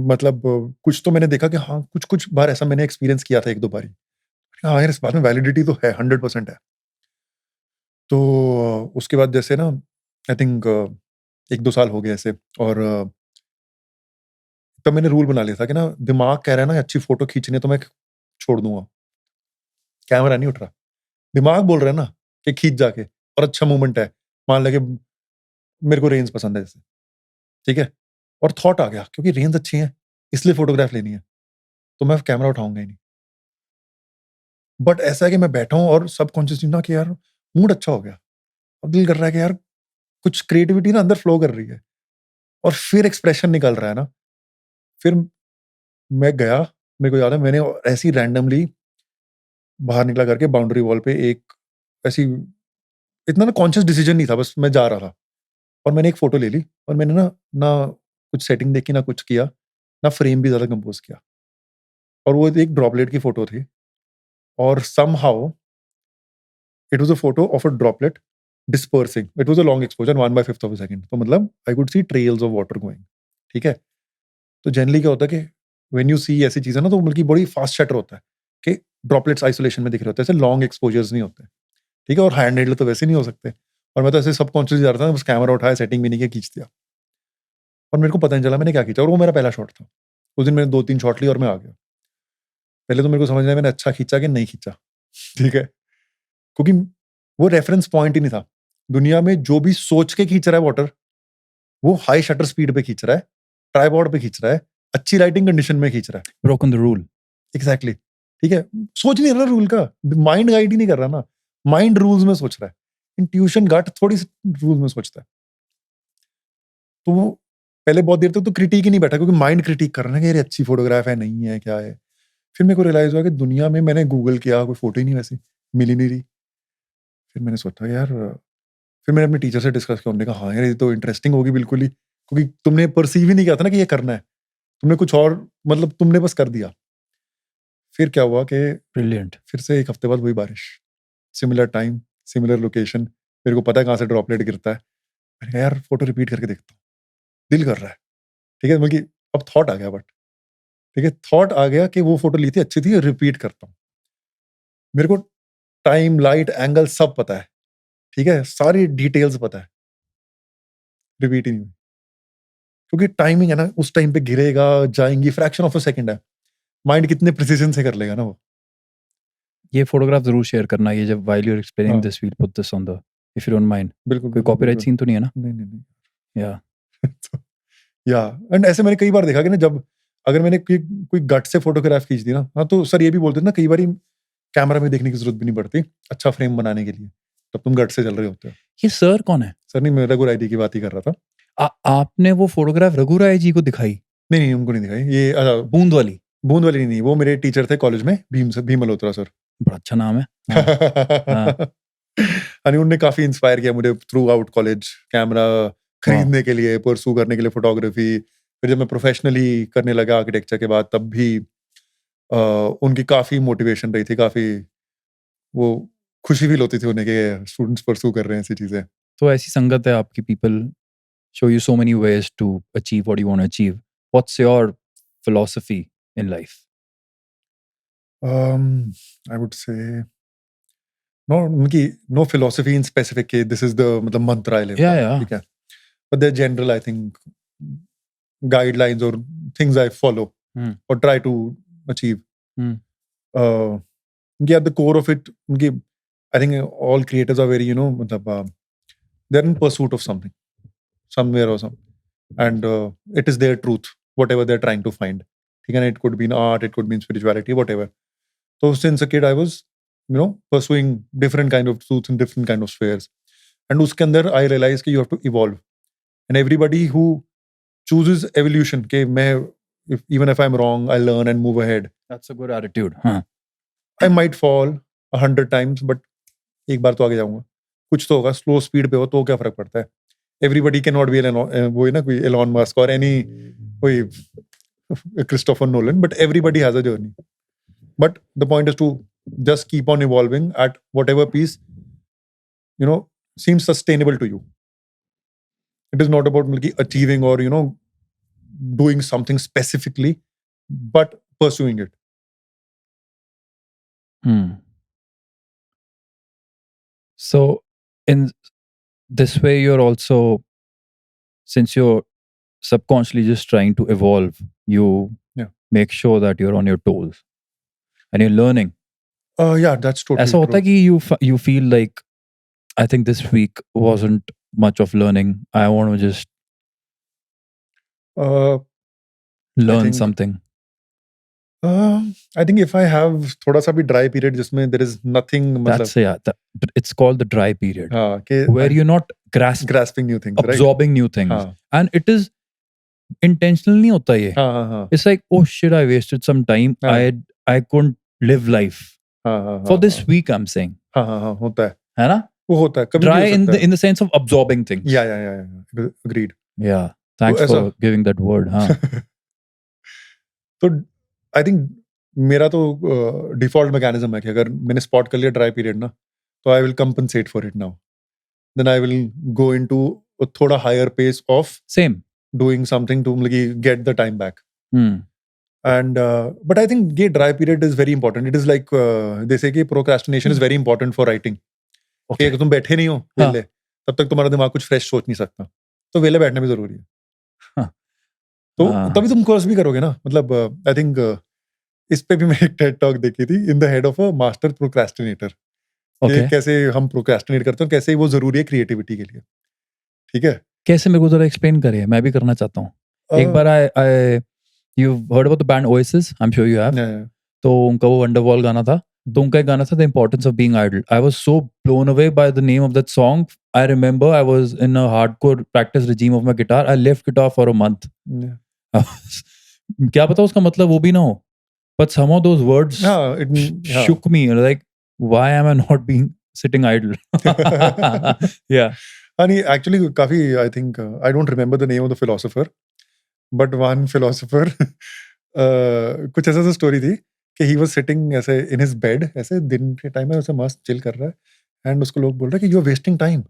मतलब कुछ तो मैंने देखा कि हाँ कुछ कुछ बार ऐसा मैंने एक्सपीरियंस किया था एक दो बारी हाँ यार इस बात में वैलिडिटी तो है 100% है तो उसके बाद जैसे ना आई थिंक 1-2 साल हो गए ऐसे और तब मैंने रूल बना लिया था कि ना दिमाग कह रहा है ना अच्छी फोटो खींचनी है तो मैं छोड़ दूंगा कैमरा नहीं उठ रहा दिमाग बोल रहा है ना कि खींच जाके और अच्छा मूवमेंट है मान लगे मेरे को रेंज पसंद है जैसे ठीक है और थॉट आ गया क्योंकि रेंज अच्छी है इसलिए फोटोग्राफ लेनी है तो मैं कैमरा उठाऊंगा ही नहीं बट ऐसा है कि मैं बैठा हूँ और सबकॉन्शियसली ना कि यार मूड अच्छा हो गया अब दिल कर रहा है कि यार कुछ क्रिएटिविटी ना अंदर फ्लो कर रही है और फिर एक्सप्रेशन निकल रहा है ना फिर मैं गया मेरे को याद है मैंने ऐसी रैंडमली बाहर निकला करके बाउंड्री वॉल पे एक ऐसी इतना ना कॉन्शियस डिसीजन नहीं था बस मैं जा रहा था और मैंने एक फोटो ले ली और मैंने ना ना कुछ सेटिंग देखी ना कुछ किया ना फ्रेम भी ज्यादा कंपोज किया और वो एक ड्रॉपलेट की फोटो थी और somehow it was a photo of a droplet dispersing it was a long exposure 1/5 of a second तो मतलब I could see trails of water going ठीक है तो जनरली क्या होता है कि व्हेन यू सी ऐसी चीजें ना तो बल्कि बड़ी फास्ट शटर होता है कि ड्रॉपलेट्स आइसोलेशन में दिख रहे होते हैं ऐसे लॉन्ग एक्सपोजर्स नहीं होते ठीक है और हैंड हेल्ड तो वैसे नहीं हो सकते और मैं तो ऐसे सबकॉन्शियस जा रहा था बस कैमरा उठाया सेटिंग भी नहीं किया खींच दिया और मेरे को पता नहीं चला मैंने क्या खींचा और वो मेरा पहला शॉट था उस दिन मैंने 2-3 शॉट लिए और मैं आ गया पहले तो मेरे को समझ आया मैंने अच्छा खींचा कि नहीं खींचा ठीक है क्योंकि वो रेफरेंस पॉइंट ही नहीं था दुनिया में जो भी सोच के खींच रहा है वाटर वो हाई शटर स्पीड पे खींच रहा है ट्राइपॉड पे खींच रहा है अच्छी लाइटिंग कंडीशन में खींच रहा है broken the rule एग्जैक्टली ठीक है सोच नहीं रहा रूल का माइंड गाइड ही नहीं कर रहा ना माइंड रूल्स में सोच रहा है इंट्यूशन गट थोड़ी रूल्स में सोचता है तो वो पहले बहुत देर तक तो क्रिटिक ही नहीं बैठा क्योंकि माइंड क्रिटिक कर रहा है कि ये अच्छी फोटोग्राफ है नहीं है क्या है फिर मेरे को रियलाइज हुआ कि दुनिया में मैंने गूगल किया कोई फोटो ही नहीं वैसी मिली नहीं रही फिर मैंने सोचा यार फिर मैंने अपने टीचर से डिस्कस किया उन्होंने कहा हाँ यार ये तो इंटरेस्टिंग होगी बिल्कुल ही क्योंकि तुमने परसीव ही नहीं किया था ना कि ये करना है तुमने कुछ और मतलब तुमने बस कर दिया फिर क्या हुआ कि brilliant फिर से 1 हफ्ते बाद वही बारिश सिमिलर टाइम सिमिलर लोकेशन मेरे को पता है कहाँ से ड्रॉपलेट गिरता है मैंने कहा यार फोटो रिपीट करके देखता हूँ दिल कर रहा है ठीक है बल्कि अब थॉट आ गया बट ठीक है, थॉट आ गया कि वो फोटो ली थी, अच्छी थी, रिपीट करता हूँ। मेरे को टाइम, लाइट, एंगल सब पता है, ठीक है? सारी डिटेल्स पता है, रिपीट ही नहीं हुई। क्योंकि टाइमिंग है ना, उस टाइम पे गिरेगा, जाएँगी, फ्रैक्शन ऑफ अ सेकंड है। माइंड कितने प्रिसिजन से कर लेगा ना वो। ये फ़ोटोग्राफ ज़रूर शेयर करना, ये जब व्हाइल यू आर एक्सप्लेनिंग हाँ, this will put this on the if you don't mind. बिल्कुल, कोई बिल्कुल, कॉपीराइट बिल्कुल। सीन तो नहीं है ना? नहीं, नहीं, नहीं। या तो या एंड ऐसे मैंने कई बार देखा कि ना, जब अगर मैंने कोई कोई गट से फोटोग्राफ खींच दी ना, हाँ, तो सर ये भी बोलते थे ना, कई बारी कैमरा में देखने की ज़रूरत भी नहीं पड़ती, अच्छा फ्रेम बनाने के लिए। तब तुम गट से चल रहे होते हो। ये सर कौन है? सर नहीं, मैं रघु राय जी की बात ही कर रहा था। आपने वो फ़ोटोग्राफ रघु राय जी को दिखाई? नहीं, नहीं, उनको नहीं दिखाई। ये बूंद वाली? बूंद वाली नहीं, वो मेरे टीचर थे कॉलेज में, भीम मल्होत्रा सर। बड़ा अच्छा नाम है। हाँ, हाँ, यानी उनने काफ़ी इंस्पायर किया मुझे थ्रू आउट कॉलेज, कैमरा वाह! खरीदने के लिए, परस्यू करने के लिए फ़ोटोग्राफ़ी। फिर जब मैं प्रोफ़ेशनली करने लगा आर्किटेक्चर के बाद, तब भी अ, उनकी काफ़ी मोटिवेशन रही थी, काफ़ी वो खुशी फ़ील होती थी उन्हें कि स्टूडेंट्स परस्यू कर रहे हैं ऐसी चीज़ें। तो ऐसी संगत है आपकी, people show you so many ways to achieve what you want to achieve. What's your philosophy in life? I would say no, उनकी नो फिलॉसफी इन स्पेसिफिक कि दिस इज़ द मतलब मंत्र I live Yeah, bye, yeah. ठीक है? But there general I think guidelines or things I follow Hmm. or try to achieve. Hmm. Uh, yeah, at the core of it, I think all creators are very, matlab, they're in pursuit of something, somewhere or some, and it is their truth, whatever they're trying to find. Again, it could be in art, it could be in spirituality, whatever. So since a kid, I was, pursuing different kind of truths in different kind of spheres. And uske andar, I realized that you have to evolve. And everybody who chooses evolution, okay, even if I'm wrong, I learn and move ahead. That's a good attitude. Huh. I might fall 100 times, but एक बार तो आगे जाऊंगा। कुछ तो होगा, slow speed पे हो तो क्या फर्क पड़ता है? एवरीबडी कैन नॉट बी वो है ना, कोई एलॉन मस्क और एनी कोई Christopher Nolan, but everybody has a journey. But the point is to just keep on evolving at whatever piece seems sustainable to you. It is not about achieving or doing something specifically, but pursuing it. Hmm. So, in this way, you're also, since you're subconsciously just trying to evolve, you Yeah. make sure that you're on your toes and you're learning. Yeah, that's totally ऐसा होता true. है कि you feel like, I think this week wasn't much of learning. I want to just I learn think something. I think if I have थोड़ा सा भी dry period जिसमें there is nothing, मतलब That's it's called the dry period, हाँ कि where you're not grasping new things, right? absorbing new things, हाँ and it is intentional नहीं होता ये. हाँ हाँ हाँ It's like, oh shit, I wasted some time. हाँ I couldn't live life हाँ हाँ for हाँ this week. I'm saying, हाँ हाँ हाँ होता है ना? वो होता है, कभी भी Dry हो in सकता है। the sense of absorbing things. या agreed. Yeah. तो Thanks ऐसा for giving that word. हाँ. तो आई थिंक मेरा तो डिफॉल्ट मैकेनिज्म है कि अगर मैंने स्पॉट कर लिया ड्राई पीरियड ना, तो I will compensate for it now, then I will go into थोड़ा higher pace of Same. Doing something to get the time back. Hmm. And but I think ये dry period is very important. It is like they say कि procrastination is very important for writing. कि Okay. अगर तुम बैठे नहीं हो हाँ. वेले, तब तक तुम्हारा दिमाग कुछ फ्रेश सोच नहीं सकता, तो वेले बैठना भी जरूरी है। हाँ. तो हाँ. तभी तुम कोर्स भी करोगे ना, मतलब आई थिंक इस पे भी मैंने एक टेड टॉक देखी थी, in the head of a master procrastinator, कि Okay. कैसे हम प्रोक्रेस्टिनेट करते हैं, कैसे वो जरूरी है क्रिएटिविटी के लिए, ठीक है? कैसे, मेरे को जरा एक्सप्लेन करिए, मैं भी करना चाहता हूँ. एक बार I you've heard about the band Oasis? I'm sure you have. तो उनका वो वंडरवॉल गाना था. तो उनका एक गाना था, The Importance of Being Idle. I was so blown away by the name of that song. I remember I was in a hardcore practice regime of my guitar. I left guitar for a month. क्या पता उसका मतलब वो भी ना हो. But somehow those words shook me. Like, why am I not being sitting idle? Yeah. And actually काफी I think I don't remember the name of the philosopher, but one philosopher कुछ ऐसा स्टोरी थी कि he was sitting ऐसे in his bed, ऐसे दिन के time में ऐसे मस्त चिल कर रहा है, and उसको लोग बोल रहे हैं कि you are wasting time,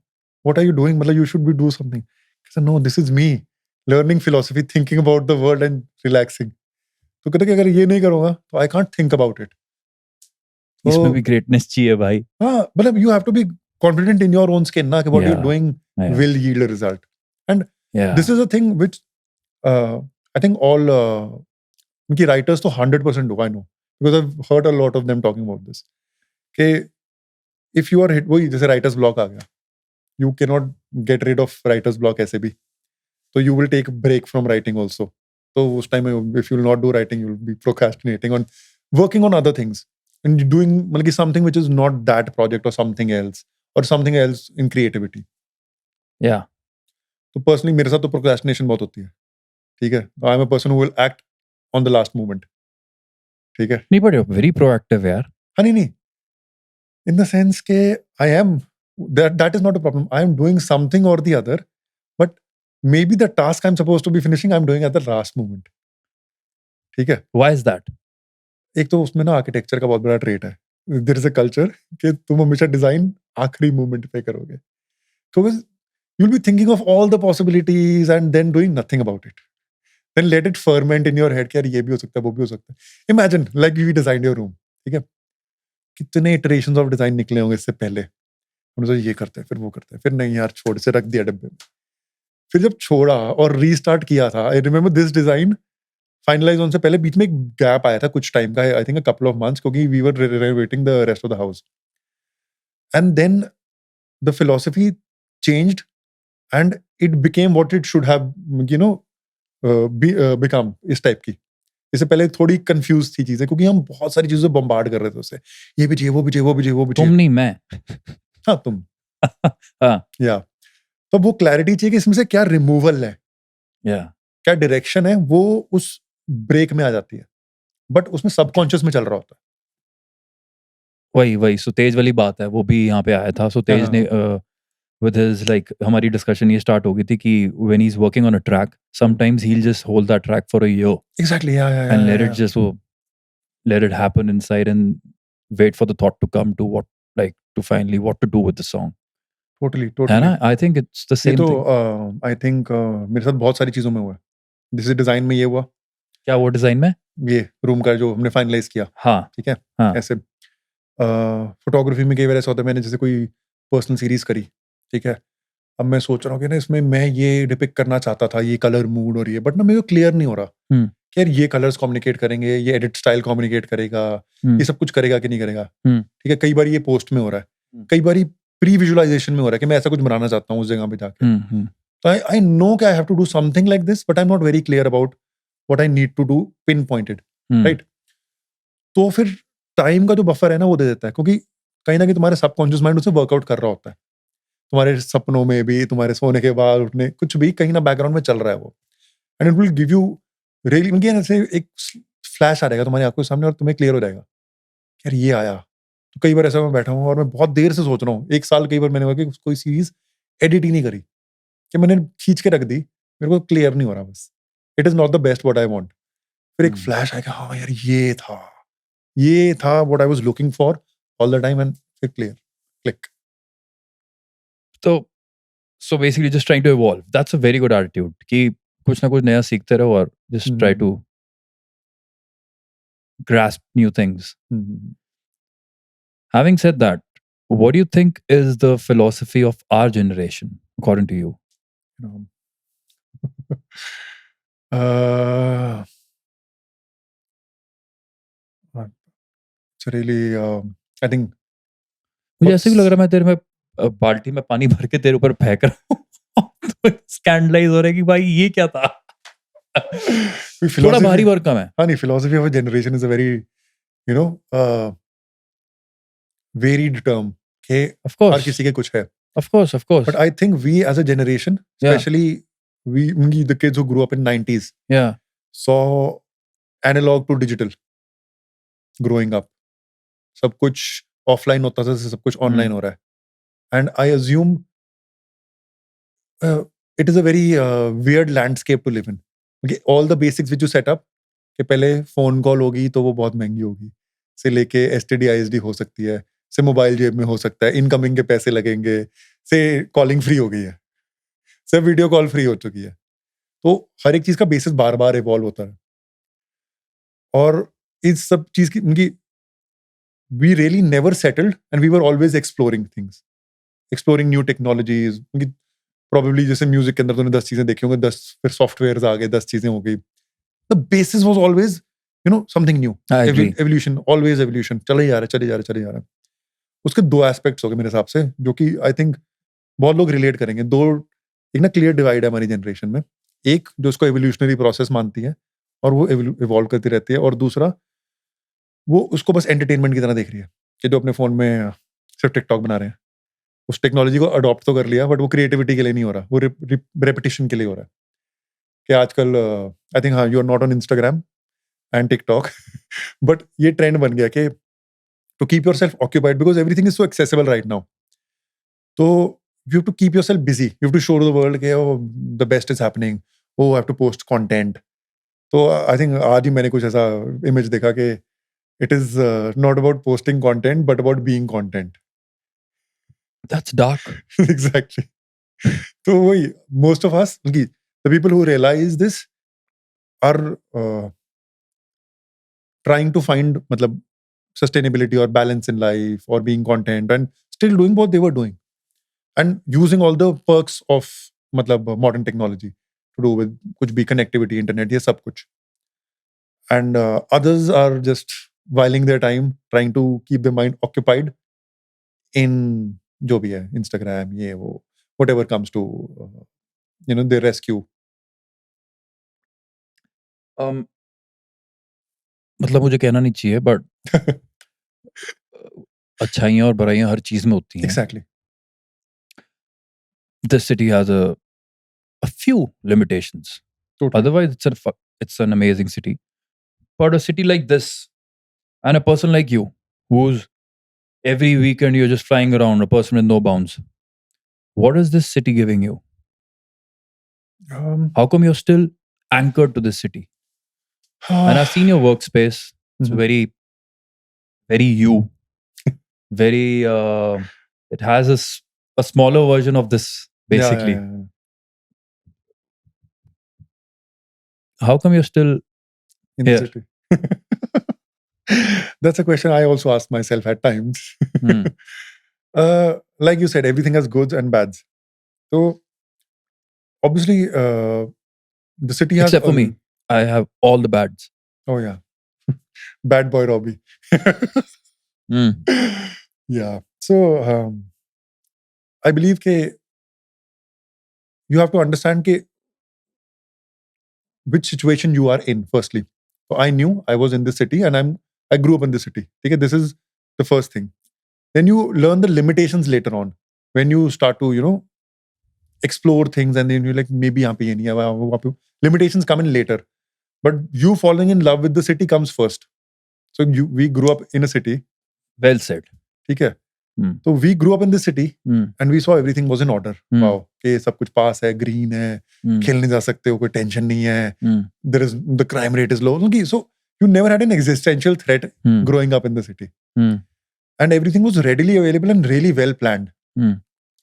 what are you doing, मतलब you should be do something. He said, no, this is me learning philosophy, thinking about the world and relaxing. तो कहते कि अगर ये नहीं करूँगा तो I can't think about it. इसमें तो भी ग्रेटनेस चाहिए भाई। हाँ, मतलब you have to be confident in your own skin ना कि what you are Yeah, doing yeah, will yield a result. And this yeah. Is a thing which I think all उनकी राइटर्स तो 100% do, I know, because I have heard a lot of them talking about this कि if you are hit, वही जैसे writer's block आ गया, you can not get rid of writer's block ऐसे भी, तो you will take a break from writing also. So उस time में if you will not do writing, you will be procrastinating on working on other things and doing मतलब कि something which is not that project or something else or something else in creativity. Yeah. तो personally मेरे साथ तो procrastination बहुत होती है, ठीक है? I am a person who will act on the last moment, ठीक है? नहीं, but you're very proactive यार। हाँ, नहीं, नहीं, in the sense के I am, that is not a problem. I am doing something or the other, but maybe the task I'm supposed to be finishing, I'm doing at the last moment, ठीक है? Why is that? एक तो उसमें ना architecture का बहुत बड़ा trait है। देयर इज़ अ कल्चर कि तुम हमेशा डिज़ाइन आखिरी मोमेंट पे करोगे। Because you will be thinking of all the possibilities and then doing nothing about it. Then let it ferment in your head कि यार ये भी हो सकता है, वो भी हो सकता है। Imagine like you designed your room, ठीक है? कितने इटरेशंस ऑफ डिज़ाइन निकले होंगे इससे पहले। हमने सोचा ये करते हैं, फिर वो करते हैं, फिर नहीं यार छोड़, इसे रख दिया डब्बे में। फिर जब छोड़ा और रीस्टार्ट किया था, I remember this design finalise होने से पहले बीच में एक गैप आया था कुछ टाइम का, I think a couple of months, क्योंकि we were renovating the rest of the house. And then the philosophy changed and it became what it should have, you know, become इस type की। इससे पहले थोड़ी confuse थी चीजें, क्योंकि हम बहुत सारी चीजों से बम्बार्ड कर रहे थे उससे, ये भी चाहिए, वो भी चाहिए, वो भी चाहिए, वो भी तुम चाहिए। नहीं, मैं। हाँ, तुम, हाँ, या तो वो क्लैरिटी चाहिए कि इसमें से क्या रिमूवल है, yeah. क्या डायरेक्शन है, वो उस ब्रेक में आ जाती है, बट उसमें सबकॉन्शियस में चल रहा होता वही सुतेज वाली बात है, वो भी यहाँ पे आया था। है। सुतेज ने with his like हमारी डिस्कशन ये स्टार्ट हो गई थी कि when he's working on a track, sometimes he'll just hold that track for a year exactly, and let it या just let it happen inside and wait for the thought to come to what like to finally what to do with the song. Totally, है totally. ना? I think it's the ये same तो thing. I think मेरे साथ बहुत सारी चीज़ों में हुआ है। जैसे डिज़ाइन में ये हुआ, क्या वो डिज़ाइन में? ये रूम का जो हमने फाइनलाइज़ किया, हाँ, ठीक है? हाँ। ऐसे फ़ोटोग्राफ़ी में कई बार ऐसा होता है, मैंने जैसे कोई पर्सनल सीरीज़ करी, ठीक है? अब मैं सोच रहा हूँ कि ना इसमें मैं ये डिपिक्ट करना चाहता था, ये कलर मूड और ये, बट ना मेरे को क्लियर नहीं हो रहा हुँ, कि यार ये कलर्स कम्युनिकेट करेंगे, ये एडिट स्टाइल कम्युनिकेट करेगा, ये हुँ, सब कुछ करेगा कि नहीं करेगा, हुँ, ठीक है? कई बार ये पोस्ट में हो रहा है, हुँ, कई बारी प्री विजुअलाइज़ेशन में हो रहा है कि मैं ऐसा कुछ बनाना चाहता हूँ उस जगह पे जाके। हुँ, हुँ, So I know कि I have to do something like this, but I'm not very clear about what I need to do pinpointed, hmm, right? तो फिर टाइम का जो बफर है ना वो दे देता है, क्योंकि कहीं न कहीं तुम्हारे सबकॉन्शियस माइंड उसे वर्कआउट कर रहा होता है। तुम्हारे सपनों में भी, तुम्हारे सोने के बाद उठने, कुछ भी कहीं ना बैकग्राउंड में चल रहा है वो। And it will give you really, मतलब ऐसे एक फ्लैश आ जाएगा तुम्हारी आँखों के सामने और तुम्हें क्लियर हो जाएगा, यार ये आया। तो कई बार ऐसा मैं बैठा हूँ और मैं बहुत देर से सोच रहा हूँ, 1 साल कई बार मैंने हुआ कि कोई सीरीज़ एडिट ही नहीं करी। कि मैंने खींच के रख दी, मेरे को क्लियर नहीं हो रहा बस। It is not the best what I want. फिर एक हुँ। फ्लैश आएगा, हाँ यार ये था what I was looking for all the time, and फिर क्लियर, क्लिक। तो so basically just trying to evolve. That's a very good attitude कि कुछ ना कुछ नया सीखते रहो और just try hmm, to grasp new things. Hmm, Having said that, what do you think is the philosophy of our generation, according to you? You know a, it's really I think मुझे ऐसे भी लग what's रहा है मैं तेरे में बाल्टी में पानी भर के तेरे ऊपर फेंक रहा हूँ। तो स्कैंडलाइज हो रहा है कि भाई ये क्या था? थोड़ा फिलॉसफी, भारी भरकम है। हाँ नहीं, philosophy of a generation is a very, you know, varied term कि Of हर course, किसी के कुछ है। of course, of But course. I think we as a generation, Yeah, especially the kids who grew up in 90s, yeah. saw analog to digital growing up. सब कुछ offline होता था, सब कुछ ऑनलाइन Mm, हो रहा है। And I assume it is a very weird landscape to live in. All the basics which you set up, कि पहले फ़ोन कॉल होगी तो वो बहुत महँगी होगी, से लेके एसटीडी, आईएसडी हो सकती है, से मोबाइल जेब में हो सकता है, इनकमिंग के पैसे लगेंगे, से कॉलिंग फ्री हो गई है, से वीडियो कॉल फ्री हो चुकी है। तो हर एक चीज़ का बेसिस बार-बार इवॉल्व होता है। और इस सब चीज की उनकी we really never settled and we were always exploring things, exploring new technologies. Probably जैसे म्यूजिक के अंदर तूने 10 चीजें देखी होंगी, 10 फिर सॉफ्टवेयर आ गए, 10 चीजें हो गई. The basis was always something new. I agree. Evolution, always evolution, चले जा रहे चले जा रहे चले जा रहे. उसके दो एस्पेक्ट्स हो गए मेरे हिसाब से, जो कि आई थिंक बहुत लोग रिलेट करेंगे. दो, एक ना क्लियर डिवाइड है हमारी जनरेशन में. एक जो उसको एवोल्यूशनरी प्रोसेस मानती है और वो इवॉल्व करती रहती है, और दूसरा वो उसको बस एंटरटेनमेंट की तरह देख रही है, कि जो अपने फोन में सिर्फ टिकटॉक बना रहे हैं. उस टेक्नोलॉजी को अडॉप्ट तो कर लिया, बट वो क्रिएटिविटी के लिए नहीं हो रहा, वो रेपिटेशन के लिए हो रहा है. कि आजकल आई थिंक, हाँ, you are not on Instagram and TikTok, but ये ट्रेंड बन गया कि to keep yourself occupied, because everything is so accessible right now. तो you have to keep yourself busy, you have to show the world के the best is happening, oh have to post content. तो I think आज ही मैंने कुछ ऐसा image देखा कि it is not about posting content but about being content. That's dark. Exactly. तो वही, most of us, the people who realise this are trying to find मतलब sustainability or balance in life or being content and still doing what they were doing and using all the perks of मतलब modern technology to do with कुछ भी connectivity, internet, ये सब कुछ. And others are just whiling their time trying to keep their mind occupied in जो भी है, Instagram, ये वो, whatever comes to their rescue. Um, मतलब मुझे कहना नहीं चाहिए, बट अच्छाइयाँ और बुराइयाँ हर चीज में होती हैं. Exactly. This city has a few limitations. Totally. Otherwise, it's an amazing city. But a city like this, and a person like you, who's every weekend you're just flying around, a person with no bounds. What is this city giving you? How come you're still anchored to this city? And I've seen your workspace. It's Mhm. very, very you. Very. It has a smaller version of this, basically. Yeah. How come you're still In the here? city. That's a question I also ask myself at times. Hmm. Like you said, everything has goods and bads. So obviously, the city has. Except for me, I have all the bads. Oh yeah, bad boy Robbie. Hmm. Yeah. So I believe that you have to understand that which situation you are in. Firstly, so I knew I was in this city, and I grew up in this city. Okay, this is the first thing. Then you learn the limitations later on when you start to explore things, and then you're like, maybe यहाँ पे ये नहीं है, वहाँ पे. Limitations come in later, but you falling in love with the city comes first. So we grew up in a city. Well said. ठीक है. Hmm. So we grew up in this city, Hmm. and we saw everything was in order. Hmm. Wow, कि सब कुछ पास है, green है, Hmm. खेलने जा सकते हो, कोई टेंशन नहीं है. Hmm. The crime rate is low. Okay, so you never had an existential threat Hmm. growing up in the city, Hmm. and everything was readily available and really well planned. Hmm.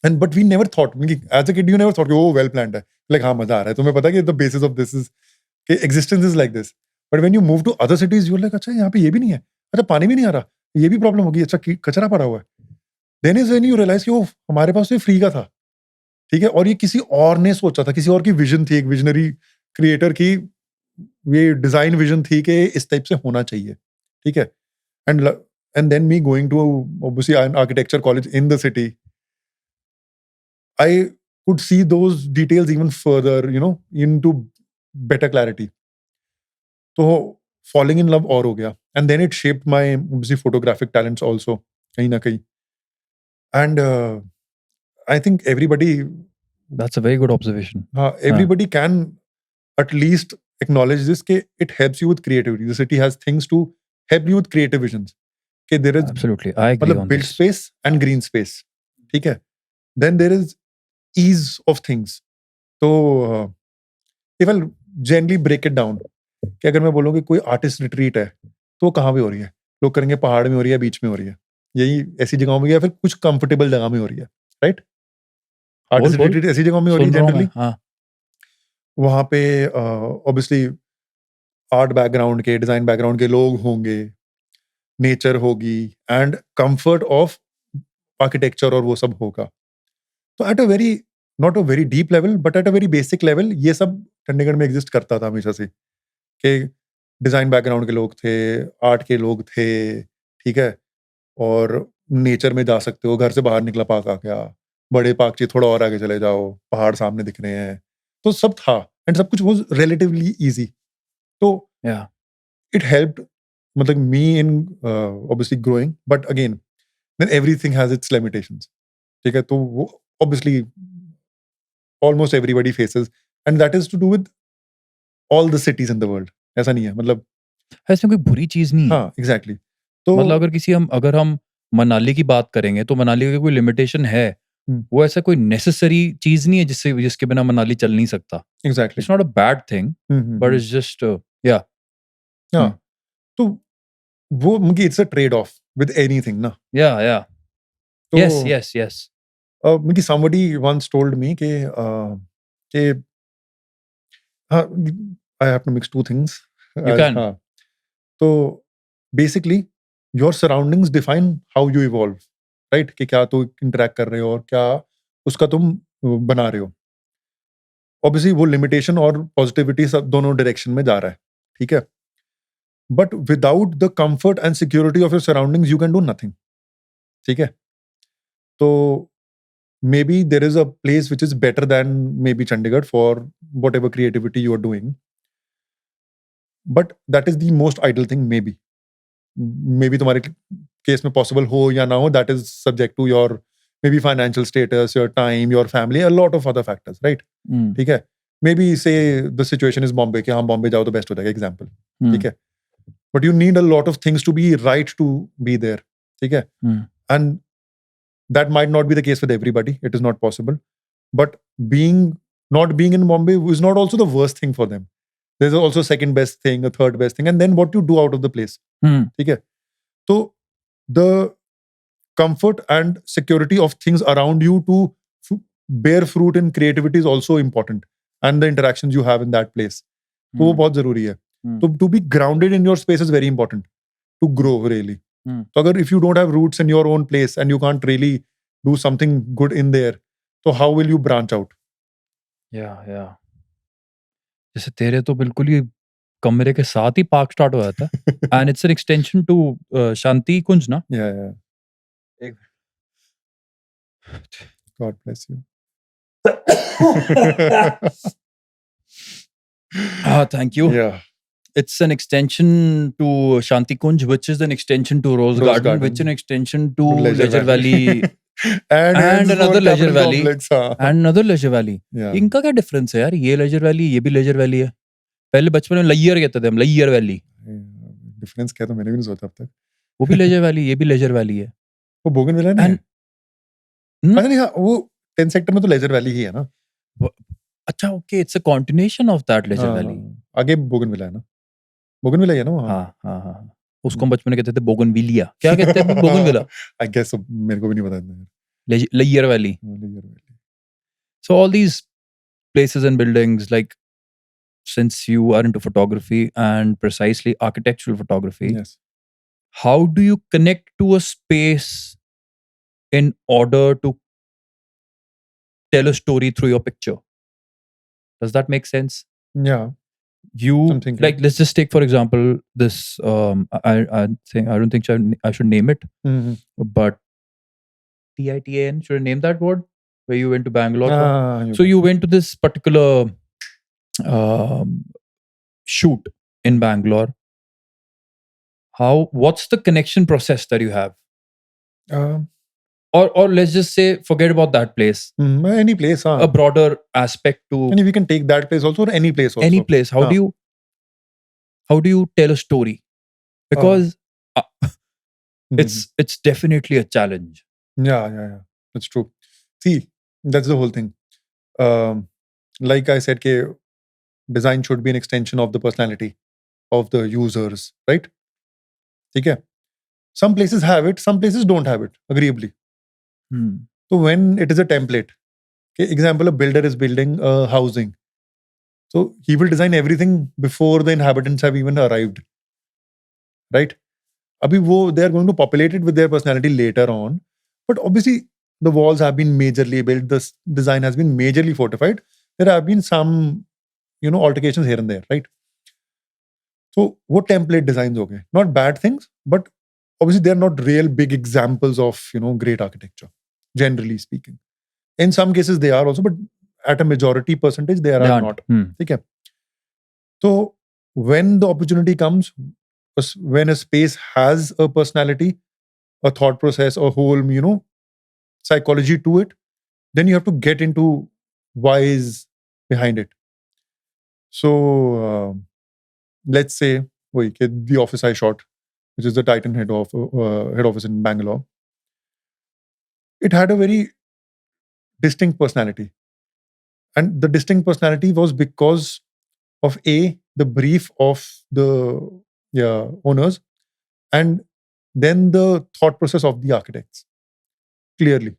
And but we never thought, as a kid, you never thought, oh, well planned है. Like हाँ मजा आ रहा है. तुम्हें पता है कि the basis of this is कि existence is like this. But when you move to other cities, you're like, अच्छा यहाँ पे ये भी नहीं है. अच्छा पानी भी नहीं आ रहा. ये भी प्रॉब्लम होगी. अच्छा कचरा पड़ा हुआ है. Then is when you realize कि हमारे पास तो फ्री का था. ठीक है. और ये किसी और ने सोचा था. किसी और की विजन थी. एक विजनरी क्रिएटर की ये डिजाइन विजन थी कि इस टाइप से होना चाहिए. ठीक है. And then me going to obviously an architecture college in the city, I could see those details even further, into better clarity. So falling in love और हो गया. And then it shaped my obviously photographic talents also, कहीं ना कहीं. And I think everybody, That's a very good observation. everybody can at least acknowledge this, कि it helps you with creativity. The city has things to help you with creative visions. कि there is Absolutely, I agree मतलब on built this. space and green space. ठीक है. Then there is ease of things. So if I'll generally break it down, कि अगर मैं बोलूँ कि कोई आर्टिस्ट रिट्रीट है तो कहाँ पे हो रही है? लोग करेंगे पहाड़ में हो रही है, बीच में हो रही है, यही ऐसी जगहों में, या फिर कुछ कंफर्टेबल जगह में हो रही है, राइट? आर्टिस्ट बोल। रिट्रीट ऐसी जगहों में हो रही है सुन रहा हूँ मैं, जनरली. हाँ. वहाँ पे ऑब्वियसली आर्ट बैकग्राउंड के, डिजाइन बैकग्राउंड के लोग होंगे, नेचर होगी एंड कंफर्ट ऑफ आर्किटेक्चर और वो सब होगा। तो at a very not a very deep level but at a very basic level ये सब चंडीगढ़ में एग्जिस्ट करता था हमेशा से कि डिजाइन बैकग्राउंड के लोग थे, आर्ट के लोग थे, ठीक है? और नेचर में जा सकते हो, घर से बाहर निकला पार्क आ गया, बड़े पार्क चाहिए थोड़ा और आगे चले जाओ, पहाड़ सामने दिख रहे हैं। तो सब था एंड सब कुछ वाज़ रिलेटिवली ईज़ी। तो Yeah. इट हेल्प्ड मतलब me in obviously growing but again then everything has its limitations, ठीक है? तो वो obviously almost everybody faces and that is to do with all the cities in the world. ऐसा नहीं है मतलब इसमें कोई बुरी चीज़ नहीं है। हाँ, एग्ज़ैक्टली। तो मतलब अगर हम मनाली की बात करेंगे तो मनाली का कोई लिमिटेशन है। हुँ, वो ऐसा कोई नेसेसरी चीज़ नहीं है जिसके बिना मनाली चल नहीं सकता। Exactly. It's not a bad thing hmm, hmm, but hmm. It's just या हाँ, हुँ, तो वो मतलब it's a trade off with anything ना। या तो यस, यस, यस। मतलब समबडी वन्स टोल्ड मी कि हाँ, I have to mix 2 things you as can. हाँ, तो basically your surroundings define how you evolve, right? कि क्या तो इंटरैक्ट कर रहे हो और क्या उसका तुम बना रहे हो। ऑब्वियसली वो लिमिटेशन और पॉजिटिविटी सब दोनों डायरेक्शन में जा रहा है, ठीक है? But without the comfort and security of your surroundings you can do nothing, ठीक है? तो maybe there is a place which is better than maybe Chandigarh for whatever creativity you are doing. But that is the most ideal thing, maybe. Maybe तुम्हारे case में possible हो या ना हो, that is subject to your maybe financial status, your time, your family, a lot of other factors, right? हुँ, ठीक है? Maybe say the situation is Bombay कि हाँ Bombay जाओ तो best हो जाएगा example, ठीक हुँ, है? But you need a lot of things to be right to be there, ठीक है? हुँ, And that might not be the case with everybody. It is not possible. But not being in Bombay is not also the worst thing for them. There's also a second best thing, a third best thing, and then what you do out of the place. हुँ, ठीक है? So the comfort and security of things around you to bear fruit in creativity is also important, and the interactions you have in that place. तो वो हुँ, बहुत जरूरी है. हुँ, तो to be grounded in your space is very important to grow really. हुँ। तो अगर if you don't have roots in your own place and you can't really do something good in there, so how will you branch out? या जैसे तेरे तो बिल्कुल ही कमरे के साथ ही पार्क स्टार्ट हो जाता है and it's an extension to Shanti Kunj ना? Yeah, yeah. एक God bless you. Thank you. Yeah, It's an extension to Shanti Kunj, which is an extension to Rose Rose Garden, which is an Garden, extension to Leisure Leisure Valley, Valley and and Windsor another Leisure Capital Valley Complex. हाँ, and another Leisure Valley. yeah. इनका क्या difference है यार? ये laser valley, ये भी laser valley है। पहले बचपन में लैयर कहते थे हम, लैयर वैली। डिफरेंस क्या है तो मैंने भी नहीं सोचा अब तक. वो भी लेजर वैली, ये भी लेजर वैली है। वो बोगनविला नहीं एंड है? अच्छा नहीं हाँ वो 10 सेक्टर में तो लेजर वैली ही है ना. अच्छा okay, it's a continuation of that ledger हाँ, वैली। आगे बोगनविला है ना. बोगनविला ही है ना वहाँ. हाँ, हाँ, हाँ, हाँ। उसको हम बचपन में कहते थे बोगनविलिया। क्या कहते हैं बोगनविला? आई गेस मेरे को भी नहीं पता इतना. Layer Valley. Leisure Valley. So all these places and buildings, like since you are into photography and precisely architectural photography, Yes. how do you connect to a space in order to tell a story through your picture? Does that make sense? Yeah. You I'm thinking. like let's just take for example this I think I don't think I should name it, Mhm. but TITAN, should I name that word, where you went to Bangalore for? You So can. you went to this particular um, shoot in Bangalore. What's the connection process that you have? Um, Or let's just say forget about that place. any place. A broader aspect to And we can take that place also or any place also. any place. How do you tell a story? Because Mhm. it's definitely a challenge. Yeah. That's true. See, that's the whole thing. Like I said, design should be an extension of the personality of the users, right? Okay. Some places have it, some places don't have it, agreeably. Hmm. So when it is a template, okay, example, a builder is building a housing. So he will design everything before the inhabitants have even arrived, right? Abhi wo, they are going to populate it with their personality later on, but obviously the walls have been majorly built, the design has been majorly fortified. There have been some, altercations here and there, right? So वो template designs हो गए, not bad things, but obviously they are not real big examples of great architecture, generally speaking. In some cases they are also, but at a majority percentage they They are aren't. not. ठीक है? So when the opportunity comes, when a space has a personality, a thought process, a whole psychology to it, then you have to get into whys behind it. So let's say the office I shot, which is the Titan head office in Bangalore, it had a very distinct personality, and the distinct personality was because of the brief of the owners, and then the thought process of the architects. Clearly,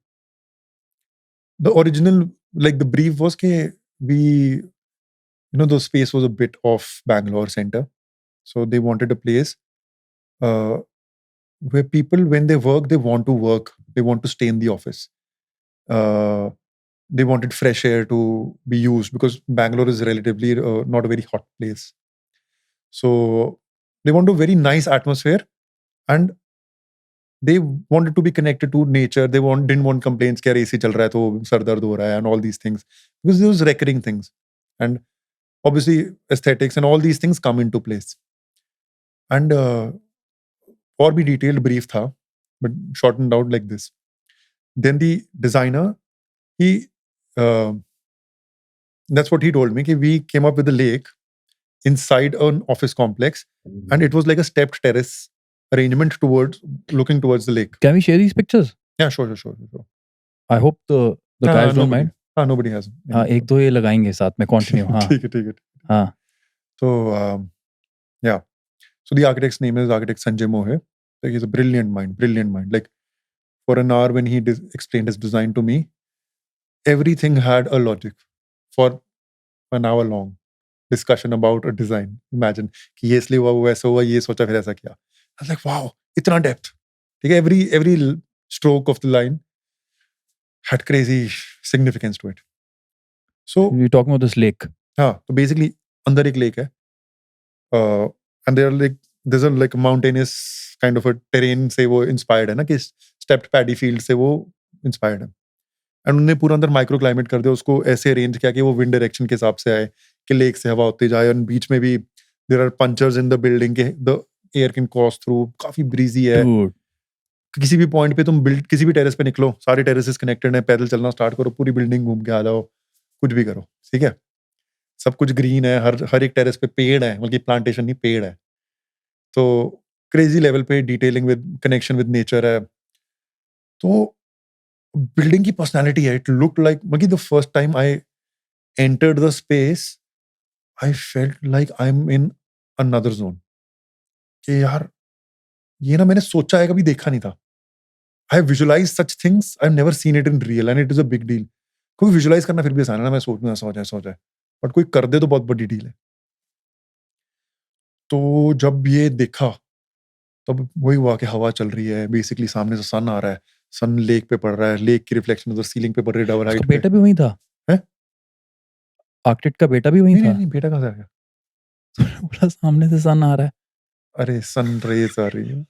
the original, like the brief was that we, the space was a bit off Bangalore center, so they wanted a place where people, when they work, they want to stay in the office. They wanted fresh air to be used because Bangalore is relatively not a very hot place. So they want a very nice atmosphere, and they wanted to be connected to nature. They didn't want complaints कि यार AC चल रहा है तो sir दर्द हो रहा है and all these things, because those recurring things, and obviously aesthetics and all these things come into place. And और भी detailed brief था, but shortened out like this. Then the designer, that's what he told me, कि we came up with a lake inside an office complex, and it was like a stepped terrace arrangement looking towards the lake. Can we share these pictures? Yeah, sure. I hope the guys don't mind. Nobody has. हाँ, एक दो ये लगाएंगे साथ में continue. हाँ. ठीक है. हाँ. So yeah. So the architect's name is architect Sanjay Mohe. Like, he's a brilliant mind. Like, for an hour when he explained his design to me, everything had a logic. For an hour long discussion about a design. Imagine कि ये इसलिए हुआ, वो ऐसा हुआ, ये सोचा फिर ऐसा किया. I was like, wow, इतना depth. ठीक है, every stroke of the line had crazy significance to it. So You're talking about this lake. हाँ, तो basically अंदर एक lake है, and there's a like mountainous kind of a terrain से वो inspired है ना, कि stepped paddy field से वो inspired है. एंड उन्होंने पूरा अंदर माइक्रो क्लाइमेट कर दिया, उसको ऐसे अरेंज किया कि वो विंड डायरेक्शन के हिसाब से आए, कि लेक से हवा होती जाए, और बीच में भी there are punctures in the building के the air can cross through, काफी ब्रीजी है. Dude. किसी भी पॉइंट पे तुम किसी भी टेरेस पे निकलो, सारे टेरेसेस कनेक्टेड हैं, पैदल चलना स्टार्ट करो, पूरी बिल्डिंग घूम के आ जाओ, कुछ भी करो, ठीक है. सब कुछ ग्रीन है, हर एक टेरेस पे पेड़ है, बल्कि प्लांटेशन नहीं, पेड़ है. तो क्रेजी लेवल पे detailing with connection with nature है. तो building की personality है. It looked like, मतलब the first time I entered the space, I felt like I'm in another zone. कि यार ये ना मैंने सोचा है, कभी देखा नहीं था. I have visualized such things. I've never seen it in real, and it is a big deal. कोई visualize करना फिर भी आसान है ना, मैं सोचूं ऐसा हो जाए, बट कोई कर दे तो बहुत बड़ी डील है. तो जब ये देखा तब वही हुआ कि हवा चल रही है, बेसिकली सामने से सन आ रहा है, सन लेक पे पड़ रहा है, लेक की रिफ्लेक्शन उधर सीलिंग पे पड़ रही है डबल हाइट उसका पे. बेटा भी वहीं था. हैं? आर्किटेक्ट का बेटा भी वहीं था. नहीं, बेटा कहाँ से आ गया? बोला सामने से सन आ रहा है. अरे सन रेज आ रही है.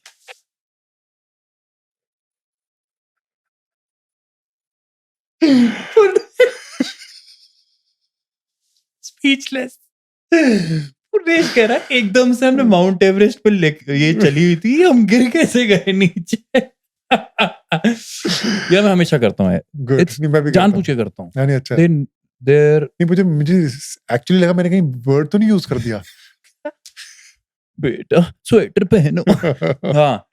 स्पीचलेस. पुरेश कह रहा है एकदम से हमने माउंट एवरेस्ट पर ये चली हुई थी, हम गिर कैसे गए नीचे. यार मैं हमेशा करता हूँ. Good. It's नहीं, मैं भी जान करता पूछ के करता हूँ. हूँ. नहीं, अच्छा. देर नहीं, मुझे एक्चुअली लगा मैंने कहीं वर्ड तो नहीं यूज कर दिया. बेटा स्वेटर पहनो. हाँ.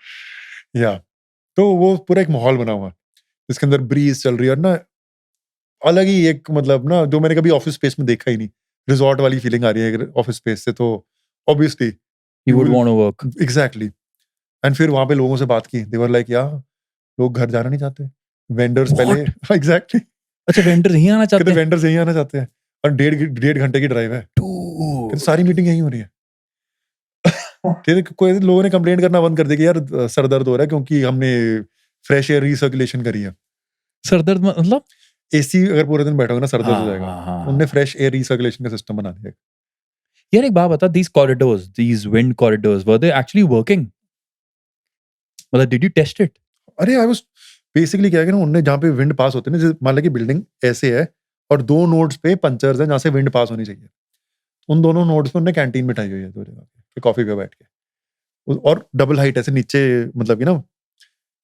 या तो वो पूरा एक माहौल बना हुआ जिसके अंदर ब्रीज चल रही है, और ना अलग ही एक, मतलब ना, जो मैंने कभी ऑफिस स्पेस में देखा ही नहीं. रिजॉर्ट वाली फीलिंग आ रही है ऑफिस स्पेस से. तो obviously You would want to work. Exactly. And फिर वहां पे लोगों से बात की, दे वर लाइक, या लोग घर जाना नहीं चाहते, वेंडर्स What? पहले. एग्जैक्टली. अच्छा वेंडर यहीं आना चाहते हैं. वेंडर्स यही आना चाहते हैं. और 1.5 घंटे की ड्राइव है, Dude. सारी मीटिंग यहीं हो रही है। फिर कोई लोगों ने कंप्लेंट करना बंद कर दिया कि यार सर दर्द हो रहा है क्योंकि हमने फ्रेश एयर रिसर्कुलेशन करी है। सर दर्द मतलब? एसी अगर पूरे दिन बैठोगे ना सर दर्द हो हाँ, जाएगा। हाँ, हाँ, उनने हाँ। फ्रेश एयर रिसर्कुलेशन का सिस्टम बना दिया। यार एक बात बता, these corridors, these wind corridors, were they actually working? मतलब did you test it? अरे आई वाज बेसिकली क्या है कि ना उनने जहाँ पे विंड पास होते हैं ना, जैसे मान लो कि बिल्डिंग ऐसे है और 2 नोड्स पे पंचर्स हैं जहाँ से विंड पास होनी चाहिए। उन दोनों नोड्स पे उन्होंने कैंटीन बिठाई हुई है 2 जगह पे, कॉफी पे बैठ के। और डबल हाइट ऐसे नीचे, मतलब कि ना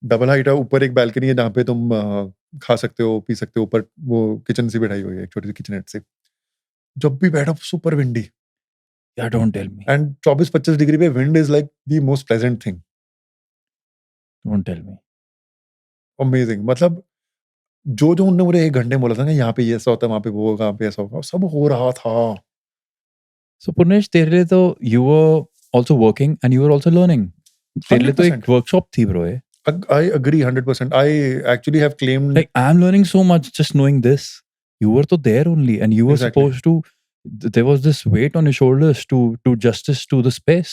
डबल हाइट है, ऊपर एक बालकनी है जहाँ पे तुम खा सकते हो, पी सकते हो। ऊपर वो किचन सी बिठाई हुई है, एक छोटी सी किचनेट से। जब भी बैठो super windy, Yeah, don't tell me. And 24-25 degree पे wind is like the most pleasant thing. Don't tell me. Amazing. मतलब जो उन्होंने मुझे 1 घंटे में बोला था ना, यहाँ पे ये ऐसा होता है, वहाँ पे वो होगा, वहाँ पे ऐसा होगा, सब हो रहा था। So Purnesh, तेरे लिए तो you were also working and you were also learning. तेरे लिए तो एक 100%। workshop थी bro ये. I agree 100%. I actually have claimed Like I'm learning so much just knowing this. You were तो there only and you were Exactly. supposed to. There was this weight on your shoulders to justice to the space.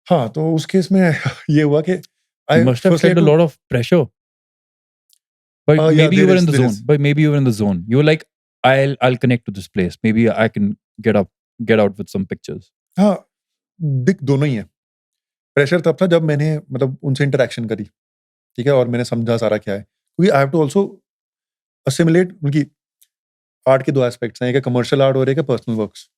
हाँ, तो उस case में ये हुआ कि You must have firstly felt had a to- lot of pressure. But yeah, maybe you there were is- in the there zone. is. But maybe you were in the zone. You were like, I'll connect to this place. Maybe I can get out with some pictures. हाँ, दिख दोनों ही है। Pressure तब था जब मैंने मतलब उनसे इंटरेक्शन करी, ठीक है, और मैंने समझा सारा क्या है, क्योंकि I have to also assimilate. उनकी आर्ट के 2 एस्पेक्ट्स हैं, एक है कमर्शियल आर्ट और एक है पर्सनल वर्क्स।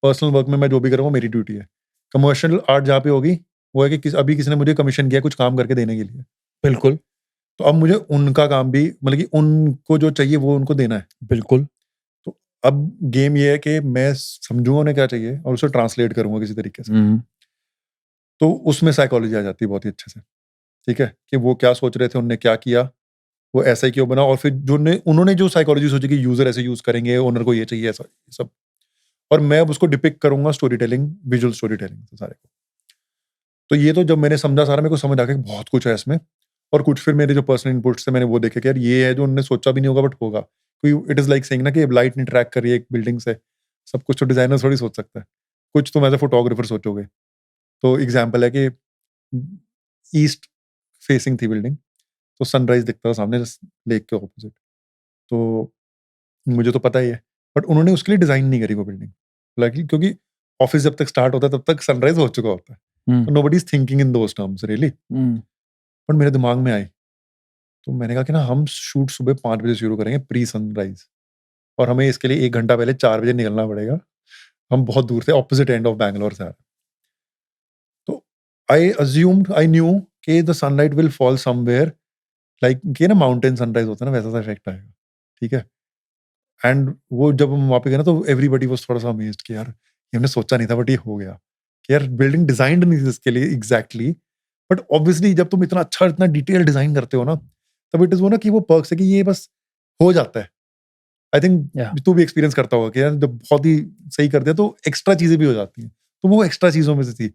पर्सनल वर्क में मैं जो भी करूँ वो मेरी ड्यूटी है। कमर्शियल आर्ट जहाँ पे होगी वो है कि अभी किसी ने मुझे कमीशन किया कुछ काम करके देने के लिए, बिल्कुल, तो अब मुझे उनका काम भी, मतलब कि उनको जो चाहिए वो उनको देना है। बिल्कुल। तो अब गेम ये है कि मैं समझूंगा उन्हें क्या चाहिए और उसे ट्रांसलेट करूंगा किसी तरीके से। तो उसमें साइकोलॉजी आ जाती है बहुत ही अच्छे से, ठीक है, कि वो क्या सोच रहे थे, उनने क्या किया, वो ऐसा ही क्यों बना, और फिर जो उन्होंने जो साइकोलॉजी सोची कि यूजर ऐसे यूज करेंगे, ओनर को ये चाहिए, ऐसा ये सब। और मैं अब उसको डिपिक्ट करूंगा story telling, visual story telling से सारे को। तो ये तो जब मैंने समझा सारा, मेरे को समझ आ गया कि बहुत कुछ है इसमें। और कुछ फिर मेरे जो पर्सनल इनपुट्स थे मैंने वो देखे कि यार ये है जो उन्होंने सोचा भी नहीं होगा बट होगा। क्योंकि इट इज लाइक सेइंग ना कि लाइट नहीं ट्रैक कर रही है एक बिल्डिंग से, सब कुछ तो डिजाइनर थोड़ी सोच सकता है, कुछ तुम एज ए फोटोग्राफर सोचोगे। तो एग्जाम्पल है कि ईस्ट फेसिंग थी बिल्डिंग, तो सनराइज दिखता था सामने लेक के ऑपोजिट। तो मुझे तो पता ही है, बट उन्होंने उसके लिए डिजाइन नहीं करी वो बिल्डिंग, लाइक क्योंकि ऑफिस जब तक स्टार्ट होता है तब तक सनराइज हो चुका होता है। तो nobody is thinking in those terms really. But मेरे दिमाग में आई, तो मैंने कहा कि ना हम शूट सुबह 5 बजे शुरू करेंगे प्री सनराइज, और हमें इसके लिए 1 घंटा पहले 4 बजे निकलना पड़ेगा। हम बहुत दूर से ऑपोजिट एंड ऑफ बैंगलोर से आ रहे हैं। तो आई न्यू कि the sunlight will fall somewhere, like कि ना माउंटेन सनराइज होता है ना, वैसा सा इफेक्ट आएगा, ठीक है। एंड वो जब हम वहाँ पे गए ना तो एवरीबडी वाज थोड़ा सा अमेज्ड कि यार ये हमने सोचा नहीं था बट ये हो गया, कि यार बिल्डिंग डिजाइंड नहीं थी इसके लिए एग्जैक्टली, बट ऑब्वियसली जब तुम इतना अच्छा इतना डिटेल डिजाइन करते हो ना, तब इट इज वो ना कि वो पर्क्स है कि ये बस हो जाता है। I think Yeah. तू भी एक्सपीरियंस करता होगा कि यार जब बहुत ही सही करते हैं तो एक्स्ट्रा चीजें भी हो जाती हैं, तो वो एक्स्ट्रा चीजों में से थी।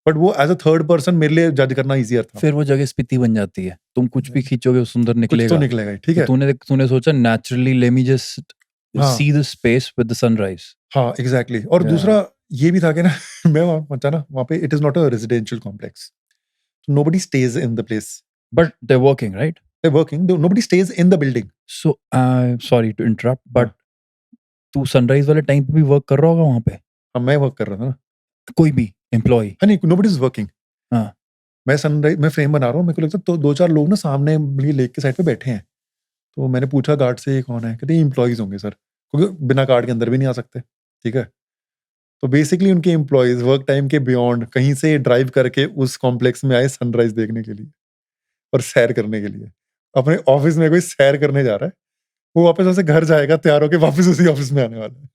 बट वो एज अ थर्ड पर्सन मेरे लिए जज करना ईजियर था। फिर वो जगह स्पीति बन जाती है। तुम कुछ भी खींचोगे वो सुंदर कुछ निकलेगा। तो निकलेगा ही, ठीक तो है। तूने सोचा नेचुरली लेट मी जस्ट हाँ। See the space with the sunrise. हाँ एग्जैक्टली। और Yeah. दूसरा ये भी था कि ना मैं वहाँ पहुंचा ना, वहाँ पे it is not a residential complex, nobody stays in the place, but they are working right. They working, nobody stays in the building. So sorry to interrupt, but तू सनराइज वाले टाइम पे भी वर्क कर रहा होगा वहां पे? हाँ मैं वर्क कर रहा था ना। कोई भी एम्प्लॉय? हाँ नहीं, नोबडी इज वर्किंग। हाँ। मैं सनराइज में फ्रेम बना रहा हूँ, मेरे को लगता है तो 2-4 लोग ना सामने लेक के साइड पे बैठे हैं। तो मैंने पूछा गार्ड से ये कौन है, कहते एम्प्लॉयज होंगे सर, क्योंकि बिना कार्ड के अंदर भी नहीं आ सकते, ठीक है। तो बेसिकली उनके एम्प्लॉयज वर्क टाइम के बियॉन्ड कहीं से ड्राइव करके उस कॉम्प्लेक्स में आए सनराइज देखने के लिए और सैर करने के लिए। अपने ऑफिस में कोई सैर करने जा रहा है, वो वापस ऐसे घर जाएगा तैयार होकर, वापस उसी ऑफिस में आने वाला है।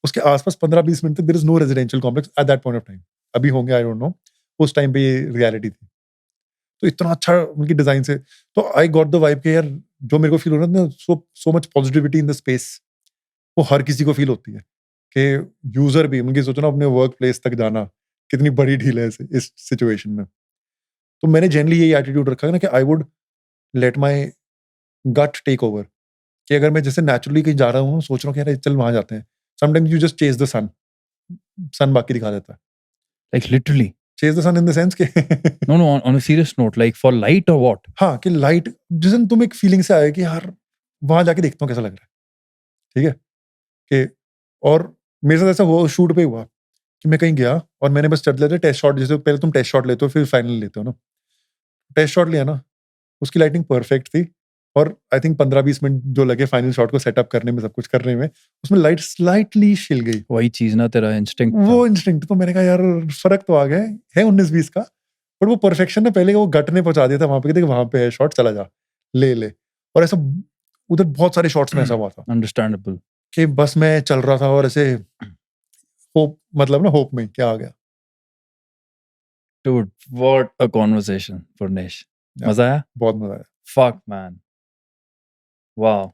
उसके आसपास 15-20 मिनट तक there is no residential complex at that point of time. अभी होंगे आई डोंट नो, उस टाइम पे ये रियलिटी थी। तो इतना अच्छा उनकी डिजाइन से, तो आई गॉट द वाइब के यार जो मेरे को फील हो रहा था, so much positivity in the space, वो हर किसी को फील होती है कि यूजर भी, उनकी सोचो ना अपने वर्क प्लेस तक जाना कितनी बड़ी डील है इस सिचुएशन में। तो मैंने जनरली यही एटीट्यूड रखा है ना कि I would let my gut take over, कि अगर मैं जैसे नेचुरली कहीं जा रहा हूँ, सोच रहा हूँ कि यार चल वहां जाते हैं, sometimes you just chase the sun, sun बाकी दिखा देता है। Like literally. Chase the sun in the sense के No, no, on a serious note, like for light or what? हाँ, कि लाइट जिस दिन तुम एक फीलिंग से आए कि यार वहां जाके देखता हूँ कैसा लग रहा है, ठीक है कि, और मेरे साथ ऐसा हुआ शूट पे हुआ कि मैं कहीं गया और मैंने बस चल लेते टेस्ट शॉट, जैसे पहले तुम टेस्ट शॉट लेते हो फिर फाइनल लेते हो ना, टेस्ट शॉट लिया ना, उसकी लाइटिंग परफेक्ट थी और आई थिंक 15-20 मिनट जो लगे फाइनल शॉट को सेटअप करने में, सब कुछ करने में, उसमें लाइट स्लाइटली छिल गई। वही चीज ना, तेरा इंस्टिंक्ट था। वो इंस्टिंक्ट, तो मैंने कहा यार फर्क तो आ गया है 19-20 का, बट वो परफेक्शन ने पहले वो गट ने पहुंचा दिया था वहां पे कि देख वहां पे है शॉट, चला जा ले। और ऐसा उधर बहुत सारे शॉट्स में ऐसा हुआ था Understandable. कि बस मैं चल रहा था और ऐसे होप, मतलब ना होप में क्या आ गया। Dude, what a conversation, Purnesh. Yeah. मजा आया? बहुत मजा आया। Fuck, man. Wow.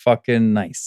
Fucking nice.